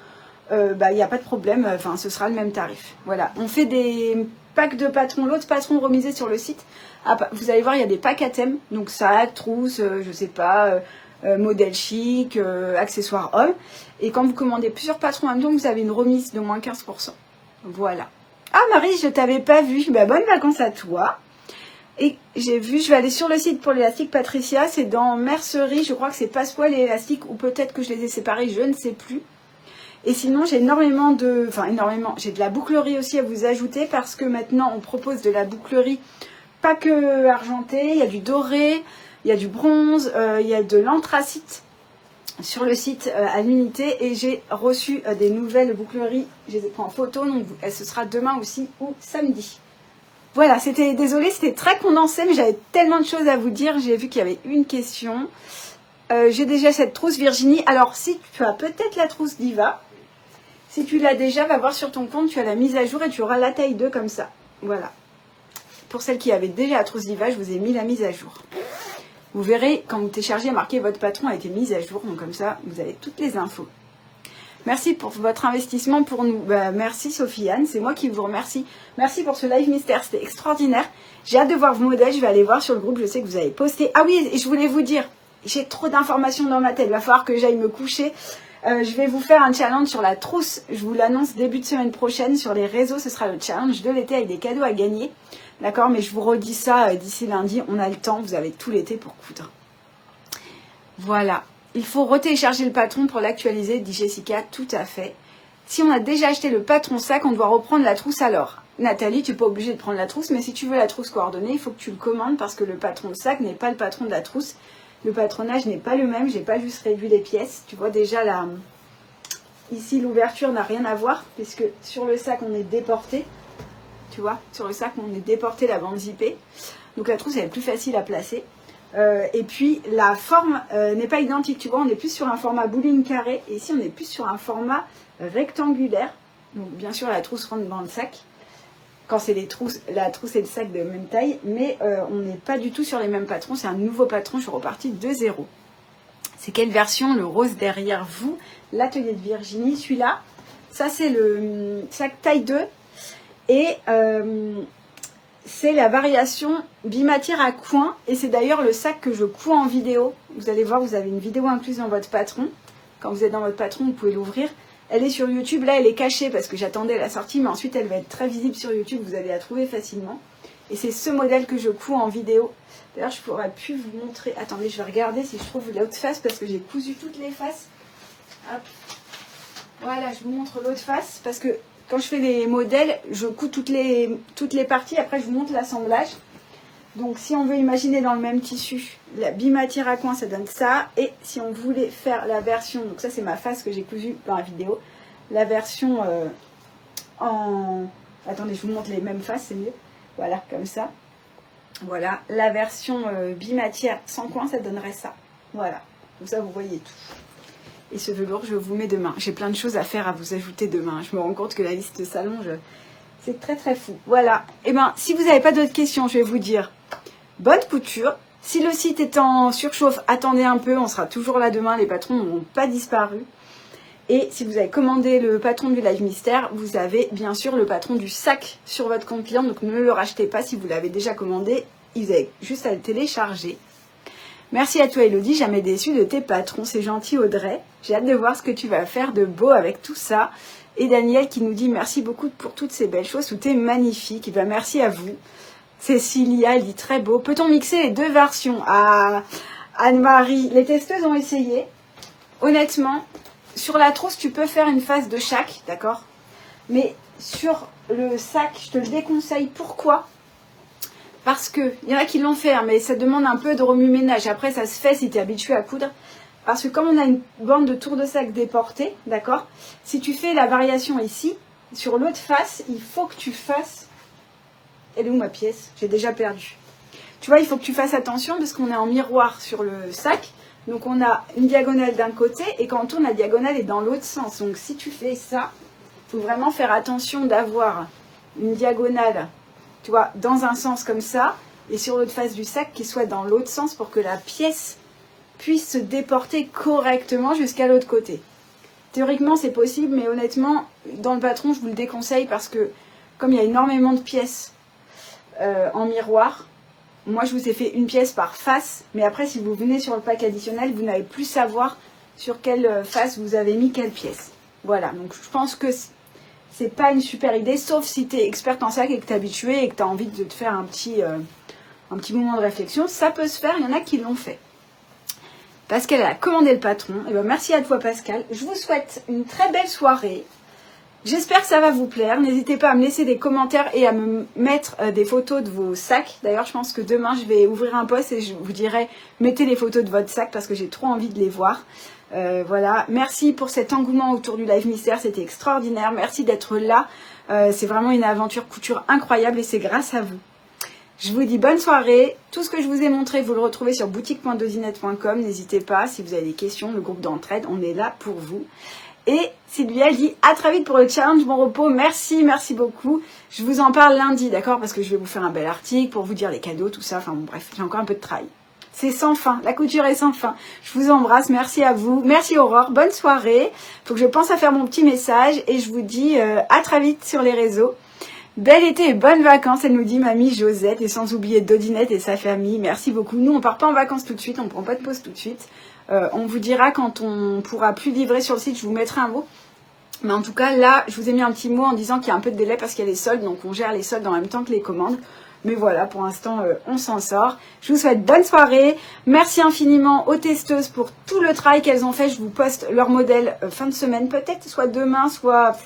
Speaker 1: il n'y a pas de problème, enfin ce sera le même tarif. Voilà, on fait des packs de patrons, l'autre patron remisé sur le site. Ah, vous allez voir, il y a des packs à thème, donc sac, trousse, je sais pas, modèle chic, accessoires hommes. Et quand vous commandez plusieurs patrons en même temps, vous avez une remise de moins 15%. Voilà. Ah Marie, je t'avais pas vu, bah, bonnes vacances à toi. Et j'ai vu, je vais aller sur le site pour l'élastique Patricia, c'est dans Mercerie, je crois que c'est Passepoil et élastique, ou peut-être que je les ai séparés, je ne sais plus. Et sinon, j'ai j'ai de la bouclerie aussi à vous ajouter parce que maintenant, on propose de la bouclerie pas que argentée, il y a du doré, il y a du bronze, il y a de l'anthracite sur le site à l'unité et j'ai reçu des nouvelles boucleries, je les ai pris en photo, donc ce sera demain aussi ou samedi. Voilà, désolé, c'était très condensé, mais j'avais tellement de choses à vous dire, j'ai vu qu'il y avait une question. J'ai déjà cette trousse Virginie, alors si tu as peut-être la trousse Diva, si tu l'as déjà, va voir sur ton compte, tu as la mise à jour et tu auras la taille 2 comme ça. Voilà. Pour celles qui avaient déjà la trousse Diva, je vous ai mis la mise à jour. Vous verrez, quand vous téléchargez, marqué votre patron a été mis à jour. Donc comme ça, vous avez toutes les infos. Merci pour votre investissement pour nous. Bah, merci Sophie-Anne, c'est moi qui vous remercie. Merci pour ce live mystère, c'était extraordinaire. J'ai hâte de voir vos modèles, je vais aller voir sur le groupe, je sais que vous avez posté. Ah oui, et je voulais vous dire, j'ai trop d'informations dans ma tête, il va falloir que j'aille me coucher. Je vais vous faire un challenge sur la trousse. Je vous l'annonce début de semaine prochaine sur les réseaux. Ce sera le challenge de l'été avec des cadeaux à gagner. D'accord, mais je vous redis ça d'ici lundi. On a le temps. Vous avez tout l'été pour coudre. Voilà. Il faut retélécharger le patron pour l'actualiser, dit Jessica. Tout à fait. Si on a déjà acheté le patron sac, on doit reprendre la trousse alors. Nathalie, tu n'es pas obligée de prendre la trousse, mais si tu veux la trousse coordonnée, il faut que tu le commandes parce que le patron de sac n'est pas le patron de la trousse. Le patronage n'est pas le même, j'ai pas juste réduit les pièces. Tu vois déjà là, ici l'ouverture n'a rien à voir, puisque sur le sac on est déporté. Tu vois, sur le sac on est déporté la bande zippée. Donc la trousse elle est plus facile à placer. Et puis la forme n'est pas identique, tu vois, on est plus sur un format bowling carré, et ici on est plus sur un format rectangulaire. Donc bien sûr la trousse rentre dans le sac. Quand c'est la trousse et le sac de même taille, mais on n'est pas du tout sur les mêmes patrons, c'est un nouveau patron, je suis repartie de 0. C'est quelle version? Le rose derrière vous, l'atelier de Virginie, celui-là, ça c'est le sac taille 2, et c'est la variation bimatière à coin, et c'est d'ailleurs le sac que je couds en vidéo. Vous allez voir, vous avez une vidéo incluse dans votre patron, quand vous êtes dans votre patron, vous pouvez l'ouvrir. Elle est sur YouTube, là elle est cachée parce que j'attendais la sortie, mais ensuite elle va être très visible sur YouTube, vous allez la trouver facilement. Et c'est ce modèle que je couds en vidéo. D'ailleurs je pourrais plus vous montrer, attendez je vais regarder si je trouve l'autre face parce que j'ai cousu toutes les faces. Hop. Voilà, je vous montre l'autre face parce que quand je fais les modèles, je couds toutes les parties, après je vous montre l'assemblage. Donc si on veut imaginer dans le même tissu, la bimatière à coin ça donne ça. Et si on voulait faire la version, donc ça c'est ma face que j'ai cousue dans la vidéo, la version en... Attendez, je vous montre les mêmes faces, c'est mieux. Voilà, comme ça. Voilà, la version bimatière sans coin ça donnerait ça. Voilà, comme ça vous voyez tout. Et ce velours je vous mets demain. J'ai plein de choses à faire à vous ajouter demain. Je me rends compte que la liste s'allonge. C'est très très fou. Voilà. Et ben, si vous n'avez pas d'autres questions, je vais vous dire bonne couture. Si le site est en surchauffe, attendez un peu. On sera toujours là demain. Les patrons n'ont pas disparu. Et si vous avez commandé le patron du Live Mystère, vous avez bien sûr le patron du sac sur votre compte client. Donc ne le rachetez pas si vous l'avez déjà commandé. Vous avez juste à le télécharger. Merci à toi Elodie, jamais déçue de tes patrons. C'est gentil Audrey. J'ai hâte de voir ce que tu vas faire de beau avec tout ça. Et Daniel qui nous dit merci beaucoup pour toutes ces belles choses, tout est magnifique. Et bien merci à vous. Cécilia, elle dit très beau. Peut-on mixer les deux versions? Ah, Anne-Marie, les testeuses ont essayé. Honnêtement, sur la trousse, tu peux faire une face de chaque, d'accord? Mais sur le sac, je te le déconseille. Pourquoi? Parce que il y en a qui l'ont fait, mais ça demande un peu de remue-ménage. Après, ça se fait si tu es habitué à coudre. parce que comme on a une bande de tour de sac déportée, d'accord, si tu fais la variation ici, sur l'autre face, il faut que tu fasses... Elle est où ma pièce? J'ai déjà perdu. Tu vois, il faut que tu fasses attention parce qu'on est en miroir sur le sac. Donc on a une diagonale d'un côté et quand on tourne, la diagonale est dans l'autre sens. Donc si tu fais ça, il faut vraiment faire attention d'avoir une diagonale, tu vois, dans un sens comme ça et sur l'autre face du sac qui soit dans l'autre sens pour que la pièce puisse se déporter correctement jusqu'à l'autre côté. Théoriquement, c'est possible, mais honnêtement, dans le patron, je vous le déconseille parce que comme il y a énormément de pièces en miroir, moi, je vous ai fait une pièce par face, mais après, si vous venez sur le pack additionnel, vous n'allez plus savoir sur quelle face vous avez mis quelle pièce. Voilà, donc je pense que c'est pas une super idée, sauf si tu es experte en sac et que tu es habitué et que tu as envie de te faire un petit moment de réflexion. Ça peut se faire, il y en a qui l'ont fait. Pascal a commandé le patron. Et ben merci à toi Pascal. Je vous souhaite une très belle soirée. J'espère que ça va vous plaire. N'hésitez pas à me laisser des commentaires et à me mettre des photos de vos sacs. D'ailleurs, je pense que demain, je vais ouvrir un post et je vous dirai mettez les photos de votre sac parce que j'ai trop envie de les voir. Voilà. Merci pour cet engouement autour du live mystère. C'était extraordinaire. Merci d'être là. C'est vraiment une aventure couture incroyable et c'est grâce à vous. Je vous dis bonne soirée. Tout ce que je vous ai montré, vous le retrouvez sur boutique.dodinette.com. N'hésitez pas, si vous avez des questions, le groupe d'entraide, on est là pour vous. Et Sylvia, elle dit à très vite pour le challenge Bon Repos. Merci, merci beaucoup. Je vous en parle lundi, d'accord? Parce que je vais vous faire un bel article pour vous dire les cadeaux, tout ça. Enfin bon, bref, j'ai encore un peu de travail. C'est sans fin, la couture est sans fin. Je vous embrasse, merci à vous. Merci Aurore, bonne soirée. Faut que je pense à faire mon petit message et je vous dis à très vite sur les réseaux. Bel été et bonnes vacances, elle nous dit mamie Josette, et sans oublier Dodinette et sa famille. Merci beaucoup. Nous, on part pas en vacances tout de suite, on prend pas de pause tout de suite. On vous dira quand on pourra plus livrer sur le site, je vous mettrai un mot. Mais en tout cas, là, je vous ai mis un petit mot en disant qu'il y a un peu de délai parce qu'il y a les soldes, donc on gère les soldes en même temps que les commandes. Mais voilà, pour l'instant, on s'en sort. Je vous souhaite bonne soirée. Merci infiniment aux testeuses pour tout le travail qu'elles ont fait. Je vous poste leur modèle fin de semaine, peut-être soit demain, soit...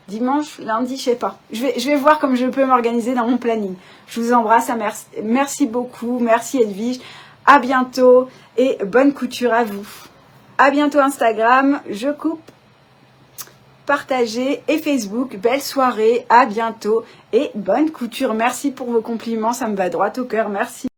Speaker 1: dimanche, lundi, je sais pas. Je vais voir comme je peux m'organiser dans mon planning. Je vous embrasse, merci beaucoup, merci Edwige. À bientôt et bonne couture à vous. À bientôt Instagram, je coupe, partagez et Facebook. Belle soirée, à bientôt et bonne couture. Merci pour vos compliments, ça me va droit au cœur, merci.